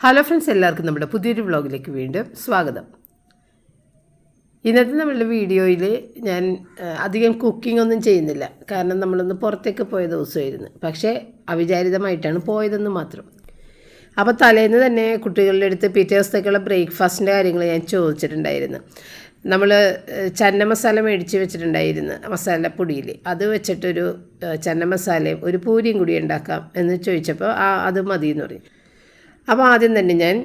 Hello friends, എല്ലാവർക്കും നമ്മുടെ പുതിയൊരു വ്ളോഗിലേക്ക് വീണ്ടും സ്വാഗതം. ഇന്നത്തെ നമ്മളുടെ വീഡിയോയിൽ ഞാൻ അധികം കുക്കിംഗ് ഒന്നും ചെയ്യുന്നില്ല. കാരണം നമ്മളൊന്ന് പുറത്തേക്ക് പോയ ദിവസമായിരുന്നു. പക്ഷേ അവിചാരിതമായിട്ടാണ് പോയതെന്ന് മാത്രം. അപ്പോൾ തലേന്ന് തന്നെ കുട്ടികളുടെ അടുത്ത് പിറ്റേ ദിവസത്തേക്കുള്ള ബ്രേക്ക്ഫാസ്റ്റിൻ്റെ കാര്യങ്ങൾ ഞാൻ ചോദിച്ചിട്ടുണ്ടായിരുന്നു. നമ്മൾ ചന്ന മസാല മേടിച്ച് വെച്ചിട്ടുണ്ടായിരുന്നു, മസാലപ്പൊടിയിൽ. അത് വെച്ചിട്ടൊരു ചന്ന മസാലയും ഒരു പൂരിയും കൂടി ഉണ്ടാക്കാം എന്ന് ചോദിച്ചപ്പോൾ അത് മതി എന്ന് പറയും. അപ്പോൾ ആദ്യം തന്നെ ഞാൻ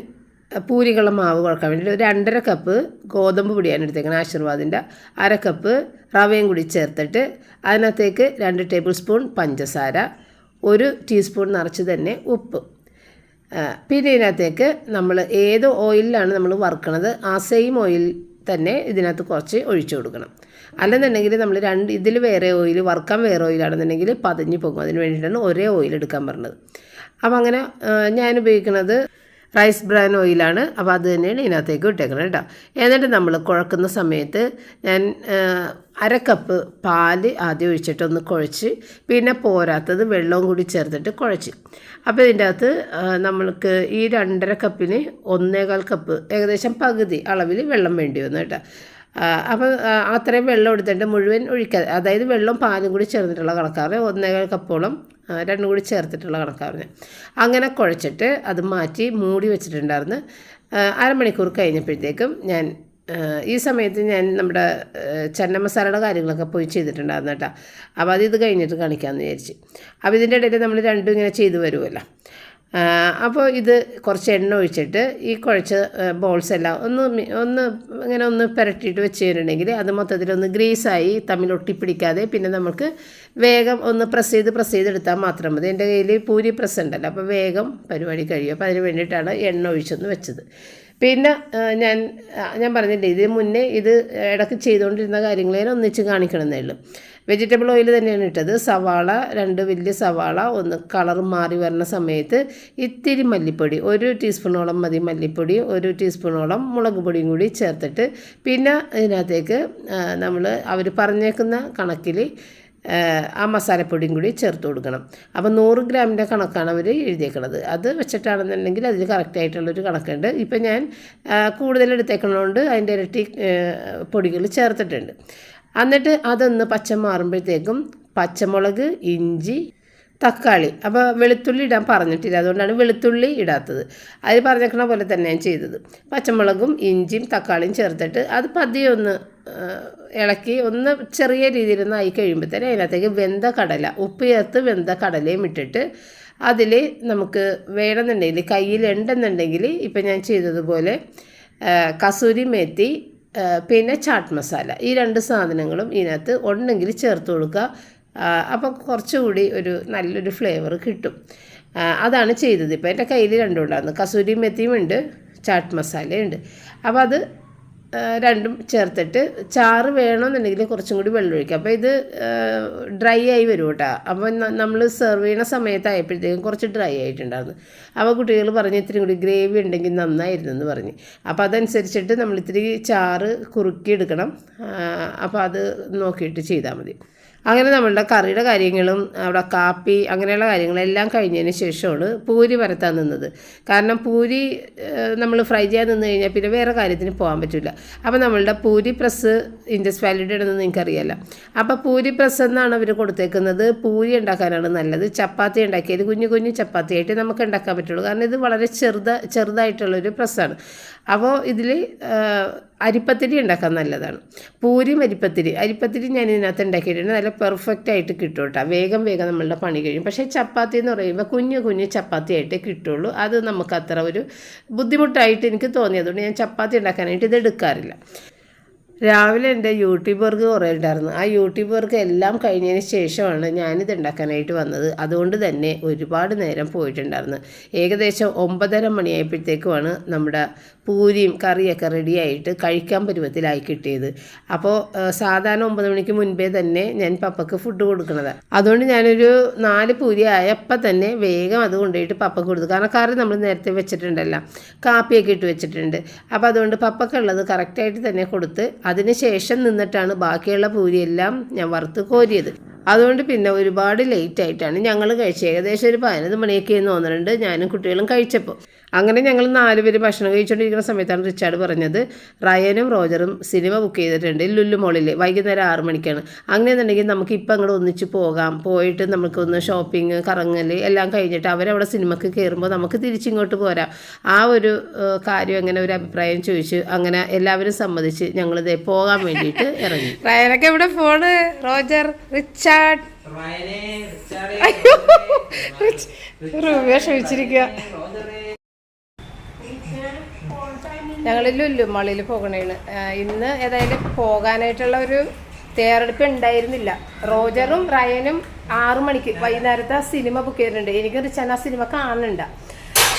പൂരികളുടെ മാവ് കുഴക്കാൻ വേണ്ടി ഒരു 2.5 കപ്പ് ഗോതമ്പ് പൊടിയാണ് എടുത്തേക്കുന്നത്, ആശീർവാദിൻ്റെ. 1/2 കപ്പ് റവയും കൂടി ചേർത്തിട്ട് അതിനകത്തേക്ക് 2 ടേബിൾ സ്പൂൺ പഞ്ചസാര, 1 ടീസ്പൂൺ നിറച്ച് തന്നെ ഉപ്പ്. പിന്നെ ഇതിനകത്തേക്ക് നമ്മൾ ഏത് ഓയിലിലാണ് നമ്മൾ വറുക്കണത് ആ സെയിം ഓയിൽ തന്നെ ഇതിനകത്ത് കുറച്ച് ഒഴിച്ചു കൊടുക്കണം. അല്ലെന്നുണ്ടെങ്കിൽ നമ്മൾ ഇതിൽ വേറെ ഓയിൽ, വറുക്കാൻ വേറെ ഓയിലാണെന്നുണ്ടെങ്കിൽ പതഞ്ഞ് പോകും. അതിന് വേണ്ടിയിട്ടാണ് ഒരേ ഓയിൽ എടുക്കാൻ പറഞ്ഞത്. അപ്പോൾ അങ്ങനെ ഞാൻ ഉപയോഗിക്കുന്നത് റൈസ് ബ്രാൻ ഓയിലാണ്. അപ്പോൾ അത് തന്നെയാണ് ഇതിനകത്തേക്ക് ഇട്ടേക്കണം കേട്ടോ. എന്നിട്ട് നമ്മൾ കുഴക്കുന്ന സമയത്ത് ഞാൻ 1/2 കപ്പ് പാല് ആദ്യം ഒഴിച്ചിട്ടൊന്ന് കുഴച്ച്, പിന്നെ പോരാത്തത് വെള്ളവും കൂടി ചേർത്തിട്ട് കുഴച്ച്. അപ്പോൾ ഇതിൻ്റെ അകത്ത് നമ്മൾക്ക് ഈ 2.5 കപ്പിന് 1.25 കപ്പ്, ഏകദേശം പകുതി അളവിൽ വെള്ളം വേണ്ടി വന്നു കേട്ടോ. അപ്പോൾ അത്രയും വെള്ളം എടുത്തിട്ട് മുഴുവൻ ഒഴിക്കാതെ, അതായത് വെള്ളം പാലും കൂടി ചേർന്നിട്ടുള്ള കണക്കാറ് 1.25 കപ്പോളം രണ്ടും കൂടി ചേർത്തിട്ടുള്ള കണക്കാറ്. അങ്ങനെ കുഴച്ചിട്ട് അത് മാറ്റി മൂടി വെച്ചിട്ടുണ്ടായിരുന്നു. 1/2 മണിക്കൂർ കഴിഞ്ഞപ്പോഴത്തേക്കും ഞാൻ ഈ സമയത്ത് ഞാൻ നമ്മുടെ ചന്ന മസാലയുടെ കാര്യങ്ങളൊക്കെ പോയി ചെയ്തിട്ടുണ്ടായിരുന്നു കേട്ടോ. അപ്പോൾ ഇത് കഴിഞ്ഞിട്ട് കാണിക്കാമെന്ന് വിചാരിച്ച്. അപ്പോൾ ഇതിൻ്റെ ഇടയിൽ നമ്മൾ രണ്ടും ഇങ്ങനെ ചെയ്തു വരുമല്ലോ. അപ്പോൾ ഇത് കുറച്ച് എണ്ണ ഒഴിച്ചിട്ട് ഈ കുഴച്ച ബോൾസ് എല്ലാം ഒന്ന് ഇങ്ങനെ ഒന്ന് പുരട്ടിയിട്ട് വെച്ച് കഴിഞ്ഞിട്ടുണ്ടെങ്കിൽ അത് മൊത്തത്തിലൊന്ന് ഗ്രീസായി തമ്മിൽ ഒട്ടിപ്പിടിക്കാതെ, പിന്നെ നമുക്ക് വേഗം ഒന്ന് പ്രസ് ചെയ്തെടുത്താൽ മാത്രം മതി. എൻ്റെ കയ്യിൽ പൂരി പ്രസ് ഉണ്ടല്ലോ, അപ്പോൾ വേഗം പരിപാടി കഴിയും. അപ്പോൾ അതിന് വേണ്ടിയിട്ടാണ് എണ്ണ ഒഴിച്ചൊന്ന് വെച്ചത്. പിന്നെ ഞാൻ പറഞ്ഞില്ലേ, ഇതിന് മുന്നേ ഇത് ഇടയ്ക്ക് ചെയ്തുകൊണ്ടിരുന്ന കാര്യങ്ങൾ ഞാൻ ഒന്നിച്ച് കാണിക്കണമെന്നേ ഉള്ളൂ. വെജിറ്റബിൾ ഓയിൽ തന്നെയാണ് ഇട്ടത്. സവാള, 2 വലിയ സവാള ഒന്ന് കളർ മാറി വരുന്ന സമയത്ത് ഇത്തിരി മല്ലിപ്പൊടി, 1 ടീസ്പൂണോളം മതി മല്ലിപ്പൊടി, 1 ടീസ്പൂണോളം മുളക് പൊടിയും കൂടി ചേർത്തിട്ട്, പിന്നെ ഇതിനകത്തേക്ക് അവർ പറഞ്ഞേക്കുന്ന കണക്കിൽ ആ മസാലപ്പൊടിയും കൂടി ചേർത്ത് കൊടുക്കണം. അപ്പോൾ 100 ഗ്രാമിൻ്റെ കണക്കാണ് അവർ എഴുതിയേക്കുന്നത്. അത് വെച്ചിട്ടാണെന്നുണ്ടെങ്കിൽ അതിൽ കറക്റ്റായിട്ടുള്ളൊരു കണക്കുണ്ട്. ഇപ്പം ഞാൻ കൂടുതൽ എടുത്തേക്കുന്നതുകൊണ്ട് അതിൻ്റെ ഇരട്ടി പൊടികൾ ചേർത്തിട്ടുണ്ട്. എന്നിട്ട് അതൊന്ന് പച്ച മാറുമ്പോഴത്തേക്കും പച്ചമുളക്, ഇഞ്ചി, തക്കാളി. അപ്പോൾ വെളുത്തുള്ളി ഇടാൻ പറഞ്ഞിട്ടില്ല, അതുകൊണ്ടാണ് വെളുത്തുള്ളി ഇടാത്തത്. അതിൽ പറഞ്ഞേക്കണ പോലെ തന്നെ ഞാൻ ചെയ്തത്. പച്ചമുളകും ഇഞ്ചിയും തക്കാളിയും ചേർത്തിട്ട് അത് പതിയെ ഒന്ന് ഇളക്കി ഒന്ന് ചെറിയ രീതിയിലൊന്ന് ആയി കഴിയുമ്പോഴത്തേനും അതിനകത്തേക്ക് വെന്ത കടല, ഉപ്പ് ചേർത്ത് വെന്ത കടലയും ഇട്ടിട്ട് അതിൽ നമുക്ക് വേണമെന്നുണ്ടെങ്കിൽ, കയ്യിലുണ്ടെന്നുണ്ടെങ്കിൽ ഇപ്പം ഞാൻ ചെയ്തതുപോലെ കസൂരി മേത്തി, പിന്നെ ചാട്ട് മസാല, ഈ 2 സാധനങ്ങളും ഇതിനകത്ത് ഉണ്ടെങ്കിൽ ചേർത്ത് കൊടുക്കുക. അപ്പോൾ കുറച്ചുകൂടി ഒരു നല്ലൊരു ഫ്ലേവർ കിട്ടും. അതാണ് ചെയ്തത്. ഇപ്പോൾ എൻ്റെ കയ്യിൽ 2 ഉണ്ടായിരുന്നു, കസൂരി മെത്തിയും ഉണ്ട്, ചാട്ട് മസാലയുണ്ട്. അപ്പോൾ അത് 2ഉം ചേർത്തിട്ട് ചാറ് വേണമെന്നുണ്ടെങ്കിൽ കുറച്ചും കൂടി വെള്ളം ഒഴിക്കുക. അപ്പോൾ ഇത് ഡ്രൈ ആയി വരും കേട്ടോ. അപ്പോൾ നമ്മൾ സെർവ് ചെയ്യുന്ന സമയത്തായപ്പോഴത്തേക്കും കുറച്ച് ഡ്രൈ ആയിട്ടുണ്ടായിരുന്നു. അപ്പോൾ കുട്ടികൾ പറഞ്ഞ് ഇത്തിരി കൂടി ഗ്രേവി ഉണ്ടെങ്കിൽ നന്നായിരുന്നു എന്ന് പറഞ്ഞ്. അപ്പോൾ അതനുസരിച്ചിട്ട് നമ്മൾ ഇത്തിരി ചാറ് കുറുക്കിയെടുക്കണം. അപ്പോൾ അത് നോക്കിയിട്ട് ചെയ്താൽ മതി. അങ്ങനെ നമ്മളുടെ കറിയുടെ കാര്യങ്ങളും അവിടെ കാപ്പി അങ്ങനെയുള്ള കാര്യങ്ങളെല്ലാം കഴിഞ്ഞതിന് ശേഷമാണ് പൂരി പരത്താൻ നിന്നത്. കാരണം പൂരി നമ്മൾ ഫ്രൈ ചെയ്യാൻ നിന്ന് കഴിഞ്ഞാൽ പിന്നെ വേറെ കാര്യത്തിന് പോകാൻ പറ്റില്ല. അപ്പോൾ നമ്മളുടെ പൂരി പ്രസ് ഇൻഡസ് വാലിയുടെ ആണെന്ന് നിങ്ങൾക്കറിയാമല്ലോ. അപ്പോൾ പൂരി പ്രസ് എന്നാണ് അവർ കൊടുത്തേക്കുന്നത്. പൂരി ഉണ്ടാക്കാനാണ് നല്ലത്. ചപ്പാത്തി ഉണ്ടാക്കിയത് കുഞ്ഞു കുഞ്ഞു ചപ്പാത്തിയായിട്ട് നമുക്ക് ഉണ്ടാക്കാൻ പറ്റുള്ളൂ. കാരണം ഇത് വളരെ ചെറുതായിട്ടുള്ളൊരു പ്രസ്സാണ്. അപ്പോൾ ഇതിൽ അരിപ്പത്തിരി ഉണ്ടാക്കാൻ നല്ലതാണ്. പൂരിയും അരിപ്പത്തിരി ഞാൻ ഇതിനകത്ത് ഉണ്ടാക്കിയിട്ടുണ്ട്. നല്ല പെർഫെക്റ്റ് ആയിട്ട് കിട്ടും കേട്ടോ. വേഗം നമ്മളുടെ പണി കഴിയും. പക്ഷേ ചപ്പാത്തി എന്ന് പറയുമ്പോൾ കുഞ്ഞു ചപ്പാത്തി ആയിട്ടേ കിട്ടുള്ളൂ. അത് നമുക്ക് അത്ര ഒരു ബുദ്ധിമുട്ടായിട്ട് എനിക്ക് തോന്നിയതുകൊണ്ട് ഞാൻ ചപ്പാത്തി ഉണ്ടാക്കാനായിട്ട് ഇത് എടുക്കാറില്ല. രാവിലെ എൻ്റെ യൂട്യൂബ് വർക്ക് കുറേ ഉണ്ടായിരുന്നു. ആ യൂട്യൂബ് വർക്ക് എല്ലാം കഴിഞ്ഞതിന് ശേഷമാണ് ഞാനിത് ഉണ്ടാക്കാനായിട്ട് വന്നത്. അതുകൊണ്ട് തന്നെ ഒരുപാട് നേരം പോയിട്ടുണ്ടായിരുന്നു. ഏകദേശം 9:30 മണിയായപ്പോഴത്തേക്കുമാണ് നമ്മുടെ പൂരിയും കറിയൊക്കെ റെഡിയായിട്ട് കഴിക്കാൻ പരുവത്തിലായി കിട്ടിയത്. അപ്പോൾ സാധാരണ 9 മണിക്ക് മുൻപേ തന്നെ ഞാൻ പപ്പയ്ക്ക് ഫുഡ് കൊടുക്കുന്നത്. അതുകൊണ്ട് ഞാനൊരു 4 പൂരി ആയപ്പോൾ തന്നെ വേഗം അത് കൊണ്ടുപോയിട്ട് പപ്പയ്ക്ക് കൊടുത്തു. കാരണം കറി നമ്മൾ നേരത്തെ വെച്ചിട്ടുണ്ടല്ലോ, കാപ്പിയൊക്കെ ഇട്ട് വെച്ചിട്ടുണ്ട്. അപ്പോൾ അതുകൊണ്ട് പപ്പയ്ക്കുള്ളത് കറക്റ്റായിട്ട് തന്നെ കൊടുത്ത് അതിന് ശേഷം നിന്നിട്ടാണ് ബാക്കിയുള്ള പൂരിയെല്ലാം ഞാൻ വറുത്ത് കോരിയത്. അതുകൊണ്ട് പിന്നെ ഒരുപാട് ലേറ്റായിട്ടാണ് ഞങ്ങൾ കഴിച്ചത്. ഏകദേശം ഒരു 11 മണിയൊക്കെ തോന്നുന്നുണ്ട് ഞാനും കുട്ടികളും കഴിച്ചപ്പോൾ. അങ്ങനെ ഞങ്ങൾ 4 പേര് ഭക്ഷണം കഴിച്ചുകൊണ്ടിരിക്കുന്ന സമയത്താണ് റിച്ചാർഡ് പറഞ്ഞത് റയനും റോജറും സിനിമ ബുക്ക് ചെയ്തിട്ടുണ്ട് ലുലു മോളിൽ വൈകുന്നേരം 6 മണിക്കാണ്. അങ്ങനെയെന്നുണ്ടെങ്കിൽ നമുക്ക് ഇപ്പം അങ്ങോട്ട് ഒന്നിച്ച് പോകാം, പോയിട്ട് നമുക്കൊന്ന് ഷോപ്പിംഗ് കറങ്ങൽ എല്ലാം കഴിഞ്ഞിട്ട് അവരവിടെ സിനിമയ്ക്ക് കയറുമ്പോൾ നമുക്ക് തിരിച്ചിങ്ങോട്ട് പോരാം. ആ ഒരു കാര്യം അങ്ങനെ ഒരു അഭിപ്രായം ചോദിച്ചു. അങ്ങനെ എല്ലാവരും സമ്മതിച്ച് ഞങ്ങളിത് പോകാൻ വേണ്ടിയിട്ട് ഇറങ്ങി. റയനൊക്കെ ഇവിടെ ഫോണ് റോജർ റിച്ചാർഡ് ക്ഷമിച്ചിരിക്കുക. ഞങ്ങൾ ലുലു മാളിൽ പോകണേണ്. ഇന്ന് ഏതായാലും പോകാനായിട്ടുള്ള ഒരു തയ്യാറെടുപ്പ് ഉണ്ടായിരുന്നില്ല. റോജറും റയനും 6 മണിക്ക് വൈകുന്നേരത്തെ സിനിമ ബുക്ക് ചെയ്തിട്ടുണ്ട്. എനിക്ക് റിച്ചാൻ ആ സിനിമ കാണുന്നുണ്ട്.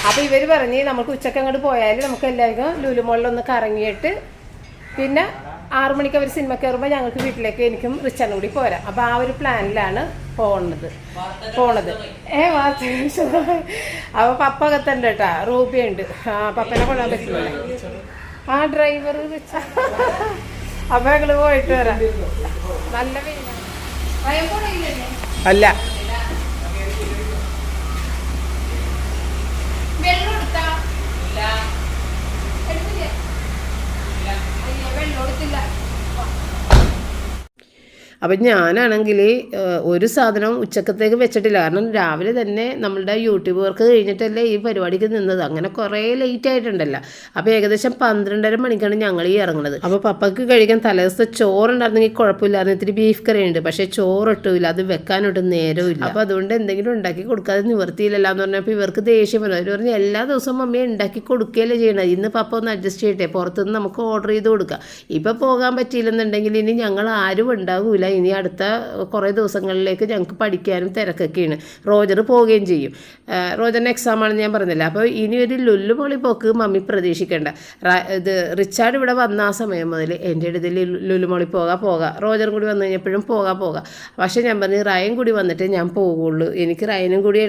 അപ്പോൾ ഇവർ പറഞ്ഞ് നമുക്ക് ഉച്ചക്ക് അങ്ങോട്ട് പോയാൽ നമുക്ക് എല്ലാവർക്കും ലുലു മാളിലൊന്ന് കറങ്ങിയിട്ട് പിന്നെ 6 മണിക്ക് അവർ സിനിമ കയറുമ്പോൾ ഞങ്ങൾക്ക് വീട്ടിലേക്ക് എനിക്കും റിച്ചാനും കൂടി പോരാം. അപ്പോൾ ആ ഒരു പ്ലാനിലാണ് പോണത്. അപ്പോൾ പപ്പ അകത്തുണ്ട് കേട്ടാ, റൂബിയുണ്ട്. പപ്പനെ കൊള്ളാൻ പറ്റില്ല. ആ ഡ്രൈവർ റിച്ച. അപ്പോൾ ഞങ്ങൾ പോയിട്ട് വരാം. നല്ല അല്ല അപ്പം ഞാനാണെങ്കിൽ ഒരു സാധനം ഉച്ചക്കത്തേക്ക് വെച്ചിട്ടില്ല. കാരണം രാവിലെ തന്നെ നമ്മളുടെ യൂട്യൂബ് വർക്ക് കഴിഞ്ഞിട്ടല്ലേ ഈ പരിപാടിക്ക് നിന്നത്. അങ്ങനെ കുറേ ലേറ്റ് ആയിട്ടുണ്ടല്ലോ. അപ്പോൾ ഏകദേശം 12:30 മണിക്കാണ് ഞങ്ങൾ ഈ ഇറങ്ങുന്നത്. അപ്പോൾ പപ്പയ്ക്ക് കഴിക്കാൻ തലേദിവസത്തെ ചോറുണ്ടായിരുന്നെങ്കിൽ കുഴപ്പമില്ലായിരുന്നു. ഇത്തിരി ബീഫ് കറി ഉണ്ട്, പക്ഷേ ചോറിട്ടില്ല, അത് വെക്കാനൊട്ടും നേരമില്ല. അപ്പോൾ അതുകൊണ്ട് എന്തെങ്കിലും ഉണ്ടാക്കി കൊടുക്കാതെ നിവർത്തിയില്ലല്ലോ എന്ന് പറഞ്ഞപ്പോൾ ഇവർക്ക് ദേഷ്യം വരും. അവർ പറഞ്ഞ് എല്ലാ ദിവസവും മമ്മിയെ ഉണ്ടാക്കി കൊടുക്കുകയല്ലേ ചെയ്യണത്, ഇന്ന് പപ്പ ഒന്ന് അഡ്ജസ്റ്റ് ചെയ്യട്ടെ, പുറത്തുനിന്ന് നമുക്ക് ഓർഡർ ചെയ്ത് കൊടുക്കാം. ഇപ്പോൾ പോകാൻ പറ്റിയില്ലെന്നുണ്ടെങ്കിൽ ഇനി ഞങ്ങൾ ആരും ഉണ്ടാവില്ല. ഇനി അടുത്ത കുറേ ദിവസങ്ങളിലേക്ക് ഞങ്ങൾക്ക് പഠിക്കാനും തിരക്കൊക്കെയാണ്. റോജർ പോവുകയും ചെയ്യും. റോജറിന് എക്സാം ആണെന്ന് ഞാൻ പറഞ്ഞില്ല. അപ്പോൾ ഇനി ഒരു ലുലു മോളി പോക്ക് മമ്മി പ്രതീക്ഷിക്കേണ്ട. ഇത് റിച്ചാർഡ് ഇവിടെ വന്ന ആ സമയം മുതൽ എൻ്റെ അടുത്ത് ലുലു മോളി പോകാം, റോജറും കൂടി വന്നു കഴിഞ്ഞപ്പോഴും പോകാം. പക്ഷേ ഞാൻ പറഞ്ഞു റയൻ കൂടി വന്നിട്ട് ഞാൻ പോകുള്ളൂ. എനിക്ക് റയനും കൂടി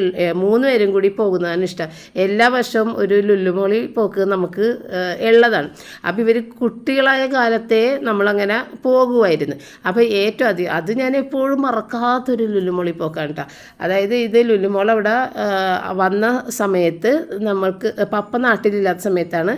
3 പേരും കൂടി പോകുന്നതാണ് ഇഷ്ടം. എല്ലാ വർഷവും ഒരു ലുലു മോളി പോക്ക് നമുക്ക് ഉള്ളതാണ്. അപ്പോൾ ഇവർ കുട്ടികളായ കാലത്തെ നമ്മളങ്ങനെ പോകുമായിരുന്നു. അപ്പോൾ ഏറ്റവും അത് ഞാൻ എപ്പോഴും മറക്കാത്തൊരു ലുലുമോളി പോക്കാണ് കേട്ടോ. അതായത് ഇത് ലുലുമോൾ അവിടെ വന്ന സമയത്ത് നമ്മൾക്ക് പപ്പ നാട്ടിലില്ലാത്ത സമയത്താണ്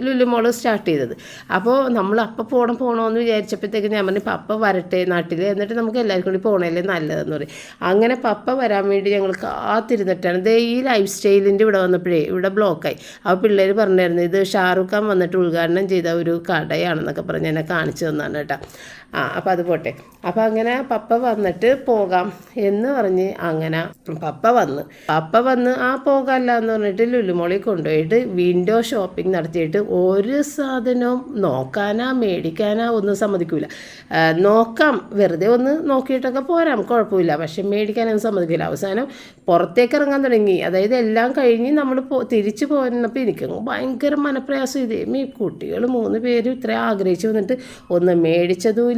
ലുലുമോൾ സ്റ്റാർട്ട് ചെയ്തത്. അപ്പോൾ നമ്മൾ അപ്പം പോകണമെന്ന് വിചാരിച്ചപ്പോഴത്തേക്ക് ഞാൻ പറഞ്ഞു പപ്പ വരട്ടെ നാട്ടിൽ, എന്നിട്ട് നമുക്ക് എല്ലാവർക്കും കൂടി പോകണല്ലേ നല്ലതെന്ന് പറയും. അങ്ങനെ പപ്പ വരാൻ വേണ്ടി ഞങ്ങൾ കാത്തിരുന്നിട്ടാണ്. ഇത് ഈ ലൈഫ് സ്റ്റൈലിൻ്റെ ഇവിടെ വന്നപ്പോഴേ ഇവിടെ ബ്ലോക്കായി. അപ്പോൾ പിള്ളേർ പറഞ്ഞായിരുന്നു ഇത് ഷാറുഖ് ഖാൻ വന്നിട്ട് ഉദ്ഘാടനം ചെയ്ത ഒരു കടയാണെന്നൊക്കെ പറഞ്ഞ് എന്നെ കാണിച്ചു തന്നാണ് കേട്ടോ. അപ്പോൾ അത് പോട്ടെ. അപ്പോൾ അങ്ങനെ പപ്പ വന്നിട്ട് പോകാം എന്ന് പറഞ്ഞ് അങ്ങനെ പപ്പ വന്ന് പോകാമല്ല എന്ന് പറഞ്ഞിട്ട് ലുലുമോളിൽ കൊണ്ടുപോയിട്ട് വിൻഡോ ഷോപ്പിംഗ് നടത്തിയിട്ട് ഒരു സാധനവും നോക്കാനാ മേടിക്കാനാ ഒന്നും സമ്മതിക്കില്ല. നോക്കാം, വെറുതെ ഒന്ന് നോക്കിയിട്ടൊക്കെ പോരാം, കുഴപ്പമില്ല, പക്ഷെ മേടിക്കാനൊന്നും സമ്മതിക്കില്ല. അവസാനം പുറത്തേക്ക് ഇറങ്ങാൻ തുടങ്ങി. അതായത് എല്ലാം കഴിഞ്ഞ് നമ്മൾ തിരിച്ചു പോരുന്നപ്പോൾ എനിക്ക് ഭയങ്കര മനപ്രയാസം. ഇതേ ഈ കുട്ടികൾ 3 പേരും ഇത്ര ആഗ്രഹിച്ച് വന്നിട്ട് ഒന്ന് മേടിച്ചതുമില്ല,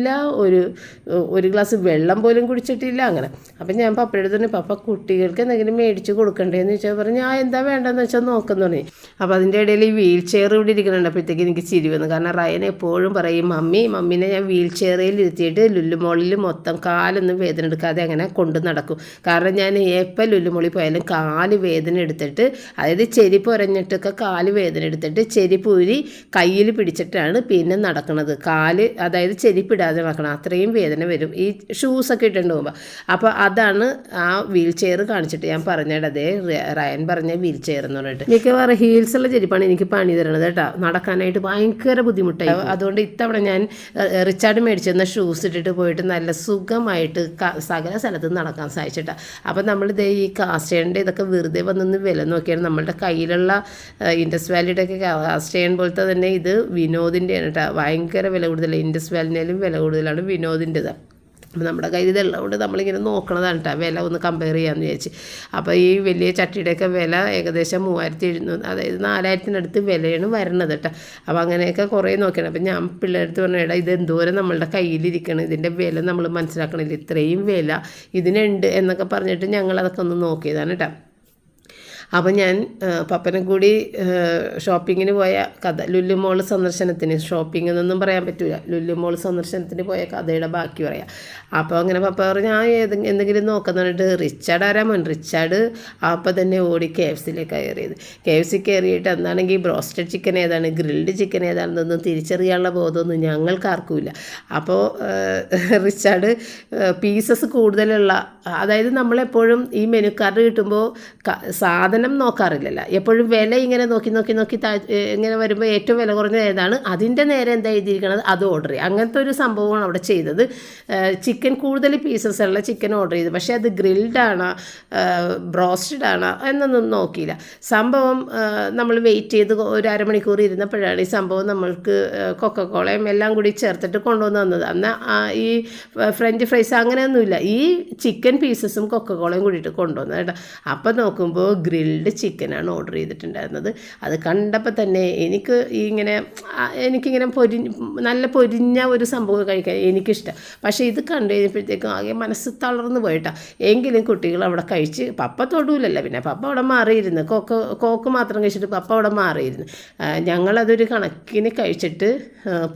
ഒരു ഗ്ലാസ് വെള്ളം പോലും കുടിച്ചിട്ടില്ല. അങ്ങനെ അപ്പം ഞാൻ പപ്പയുടെ തന്നെ പപ്പ കുട്ടികൾക്ക് എന്തെങ്കിലും മേടിച്ച് കൊടുക്കണ്ടേന്ന് ചോദിച്ചാൽ പറഞ്ഞു എന്താ വേണ്ടതെന്ന് വെച്ചാൽ നോക്കുന്നു പറഞ്ഞു. അപ്പോൾ അതിൻ്റെ ഇടയിൽ ഈ വീൽ ചെയർ ഇവിടെ ഇരിക്കുന്നുണ്ട്. അപ്പോഴത്തേക്ക് എനിക്ക് ചിരി വന്നു. കാരണം റയൻ എപ്പോഴും പറയും മമ്മീനെ ഞാൻ വീൽ ചെയറിൽ ഇരുത്തിയിട്ട് ലുലുമോളിൽ മൊത്തം കാലൊന്നും വേദന എടുക്കാതെ അങ്ങനെ കൊണ്ട് നടക്കും. കാരണം ഞാൻ എപ്പോൾ ലുലുമോളിൽ പോയാലും കാല് വേദന എടുത്തിട്ട്, അതായത് ചെരിപ്പ് ഉരഞ്ഞിട്ടൊക്കെ കാല് വേദന എടുത്തിട്ട് ചെരിപ്പൂരി കയ്യിൽ പിടിച്ചിട്ടാണ് പിന്നെ നടക്കുന്നത്. അതായത് ചെരിപ്പിടാതെ നടക്കണം, അത്രയും വേദന വരും ഈ ഷൂസൊക്കെ ഇട്ടുകൊണ്ട് പോകുമ്പോൾ. അപ്പോൾ അതാണ് ആ വീൽ ചെയർ കാണിച്ചിട്ട് ഞാൻ പറഞ്ഞത്. അതേ റയൻ പറഞ്ഞ വീൽ ചെയർ എന്ന് പറഞ്ഞിട്ട് മിക്കവാറും ഹീൽസുള്ള ചെരിപ്പാണ് എനിക്ക് പണി തരണത് കേട്ടോ. നടക്കാനായിട്ട് ഭയങ്കര ബുദ്ധിമുട്ടായി. അതുകൊണ്ട് ഇത്തവണ ഞാൻ റിച്ചാർഡ് മേടിച്ചിരുന്ന ഷൂസ് ഇട്ടിട്ട് പോയിട്ട് നല്ല സുഖമായിട്ട് സകല സ്ഥലത്ത് നടക്കാൻ സാധിച്ചിട്ടാ. അപ്പോൾ നമ്മളിത് ഈ കാസ്റ്റേണിൻ്റെ ഇതൊക്കെ വെറുതെ വന്നൊന്ന് വില നോക്കിയാണ്. നമ്മളുടെ കയ്യിലുള്ള ഇൻഡസ് വാലിയുടെ ഒക്കെ കാസ്റ്റേൺ പോലത്തെ തന്നെ ഇത് വിനോദിൻ്റെയാണ് കേട്ടോ. ഭയങ്കര വില കൂടുതലാണ്. ഇൻഡസ് വാലിനേലും വില കൂടുതലാണ് വിനോദിൻ്റെത്. അപ്പോൾ നമ്മുടെ കയ്യിൽ ഇതുള്ളതുകൊണ്ട് നമ്മളിങ്ങനെ നോക്കണതാണ് കേട്ടോ, വില ഒന്ന് കമ്പയർ ചെയ്യാമെന്ന് വിചാരിച്ച്. അപ്പോൾ ഈ വലിയ ചട്ടിയുടെയൊക്കെ വില ഏകദേശം 3700, അതായത് 4000-നടുത്ത് വിലയാണ് വരണത് കേട്ടോ. അപ്പോൾ അങ്ങനെയൊക്കെ കുറേ നോക്കിയാണ്. അപ്പോൾ ഞാൻ പിള്ളേരടുത്ത് പറഞ്ഞ ഇത് എന്തോരം നമ്മളുടെ കയ്യിലിരിക്കണം, ഇതിൻ്റെ വില നമ്മൾ മനസ്സിലാക്കണില്ല, ഇത്രയും വില ഇതിനുണ്ട് എന്നൊക്കെ പറഞ്ഞിട്ട് ഞങ്ങളതൊക്കെ ഒന്ന് നോക്കിയതാണ് കേട്ടോ. അപ്പോൾ ഞാൻ പപ്പനെ കൂടി ഷോപ്പിങ്ങിന് പോയ കഥ, ലുലു മോൾ സന്ദർശനത്തിന്, ഷോപ്പിംഗ് എന്നൊന്നും പറയാൻ പറ്റില്ല, ലുലു മോൾ സന്ദർശനത്തിന് പോയ കഥയുടെ ബാക്കി പറയാം. അപ്പോൾ അങ്ങനെ പപ്പ പറഞ്ഞു ഞാൻ എന്തെങ്കിലും നോക്കാന്ന് പറഞ്ഞിട്ട് റിച്ചാർഡ് ആരാമോൻ റിച്ചാർഡ് അപ്പോൾ തന്നെ ഓടി KFCയിലേക്ക് കയറിയത്. KFC കയറിയിട്ട് എന്താണെങ്കിൽ ബ്രോസ്റ്റഡ് ചിക്കൻ ഏതാണ് ഗ്രിൽഡ് ചിക്കൻ ഏതാണെന്നൊന്നും തിരിച്ചറിയാനുള്ള ബോധമൊന്നും ഞങ്ങൾക്കാർക്കുമില്ല. അപ്പോൾ റിച്ചാർഡ് പീസസ് കൂടുതലുള്ള, അതായത് നമ്മളെപ്പോഴും ഈ മെനു കാർഡ് കിട്ടുമ്പോൾ സാധനം നോക്കാറില്ലല്ലോ, എപ്പോഴും വില ഇങ്ങനെ നോക്കി നോക്കി നോക്കി ഇങ്ങനെ വരുമ്പോൾ ഏറ്റവും വില കുറഞ്ഞ ഏതാണ് അതിൻ്റെ നേരെ എന്താ എഴുതിയിരിക്കണത് അത് ഓർഡർ ചെയ്യുക. അങ്ങനത്തെ ഒരു സംഭവമാണ് അവിടെ ചെയ്തത്. ചിക്കൻ കൂടുതൽ പീസസ് ഉള്ള ചിക്കൻ ഓർഡർ ചെയ്തു, പക്ഷേ അത് ഗ്രിൽഡാണോ ബ്രോസ്റ്റഡ് ആണോ എന്നൊന്നും നോക്കിയില്ല. സംഭവം നമ്മൾ വെയിറ്റ് ചെയ്ത് ഒരു അരമണിക്കൂർ ഇരുന്നപ്പോഴാണ് ഈ സംഭവം നമ്മൾക്ക് കൊക്കക്കോളയും എല്ലാം കൂടി ചേർത്തിട്ട് കൊണ്ടുവന്ന് തന്നത്. അന്ന് ഈ ഫ്രഞ്ച് ഫ്രൈസ് അങ്ങനെയൊന്നുമില്ല, ഈ ചിക്കൻ പീസസും കൊക്കക്കോളയും കൂടിയിട്ട് കൊണ്ടുവന്നത് കേട്ടോ. അപ്പം നോക്കുമ്പോൾ ഗ്രിൽഡ് ചിക്കനാണ് ഓർഡർ ചെയ്തിട്ടുണ്ടായിരുന്നത്. അത് കണ്ടപ്പോൾ തന്നെ എനിക്കിങ്ങനെ നല്ല പൊരിഞ്ഞ ഒരു സംഭവം കഴിക്കാൻ എനിക്കിഷ്ടം. പക്ഷേ ഇത് കണ്ടു കഴിഞ്ഞപ്പോഴത്തേക്കും ആകെ മനസ്സ് തളർന്നു പോയിട്ടാ. എങ്കിലും കുട്ടികൾ അവിടെ കഴിച്ച്, പപ്പ തൊടൂലല്ലോ, പിന്നെ പപ്പ അവിടെ മാറിയിരുന്നു, കോക്ക് മാത്രം കഴിച്ചിട്ട് പപ്പ അവിടെ മാറിയിരുന്നു. ഞങ്ങളതൊരു കണക്കിന് കഴിച്ചിട്ട്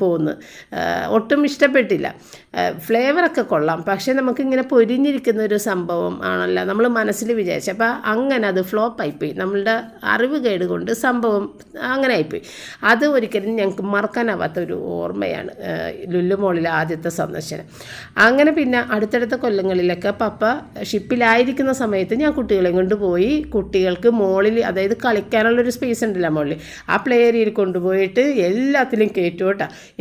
പോന്ന്. ഒട്ടും ഇഷ്ടപ്പെട്ടില്ല. ഫ്ലേവറൊക്കെ കൊള്ളാം, പക്ഷേ നമുക്കിങ്ങനെ പൊരിഞ്ഞിരിക്കുന്ന ഒരു സംഭവം ആണല്ലോ നമ്മൾ മനസ്സിൽ വിചാരിച്ചു. അപ്പോൾ അങ്ങനെ അത് ഫ്ലോപ്പ് ആയിപ്പോയി, നമ്മളുടെ അറിവ് കേട് കൊണ്ട് സംഭവം അങ്ങനെ ആയിപ്പോയി. അത് ഒരിക്കലും ഞങ്ങൾക്ക് മറക്കാനാവാത്തൊരു ഓർമ്മയാണ് ലുലു മോളിലെ ആദ്യത്തെ സന്ദർശനം. അങ്ങനെ പിന്നെ അടുത്തടുത്ത കൊല്ലങ്ങളിലൊക്കെ പപ്പ ഷിപ്പിലായിരിക്കുന്ന സമയത്ത് ഞാൻ കുട്ടികളെ കൊണ്ടുപോയി, കുട്ടികൾക്ക് മോളിൽ, അതായത് കളിക്കാനുള്ളൊരു സ്പേസ് ഉണ്ടല്ലോ മോളിൽ, ആ പ്ലേ ഏരിയയിൽ കൊണ്ടുപോയിട്ട് എല്ലാത്തിലും കയറ്റും.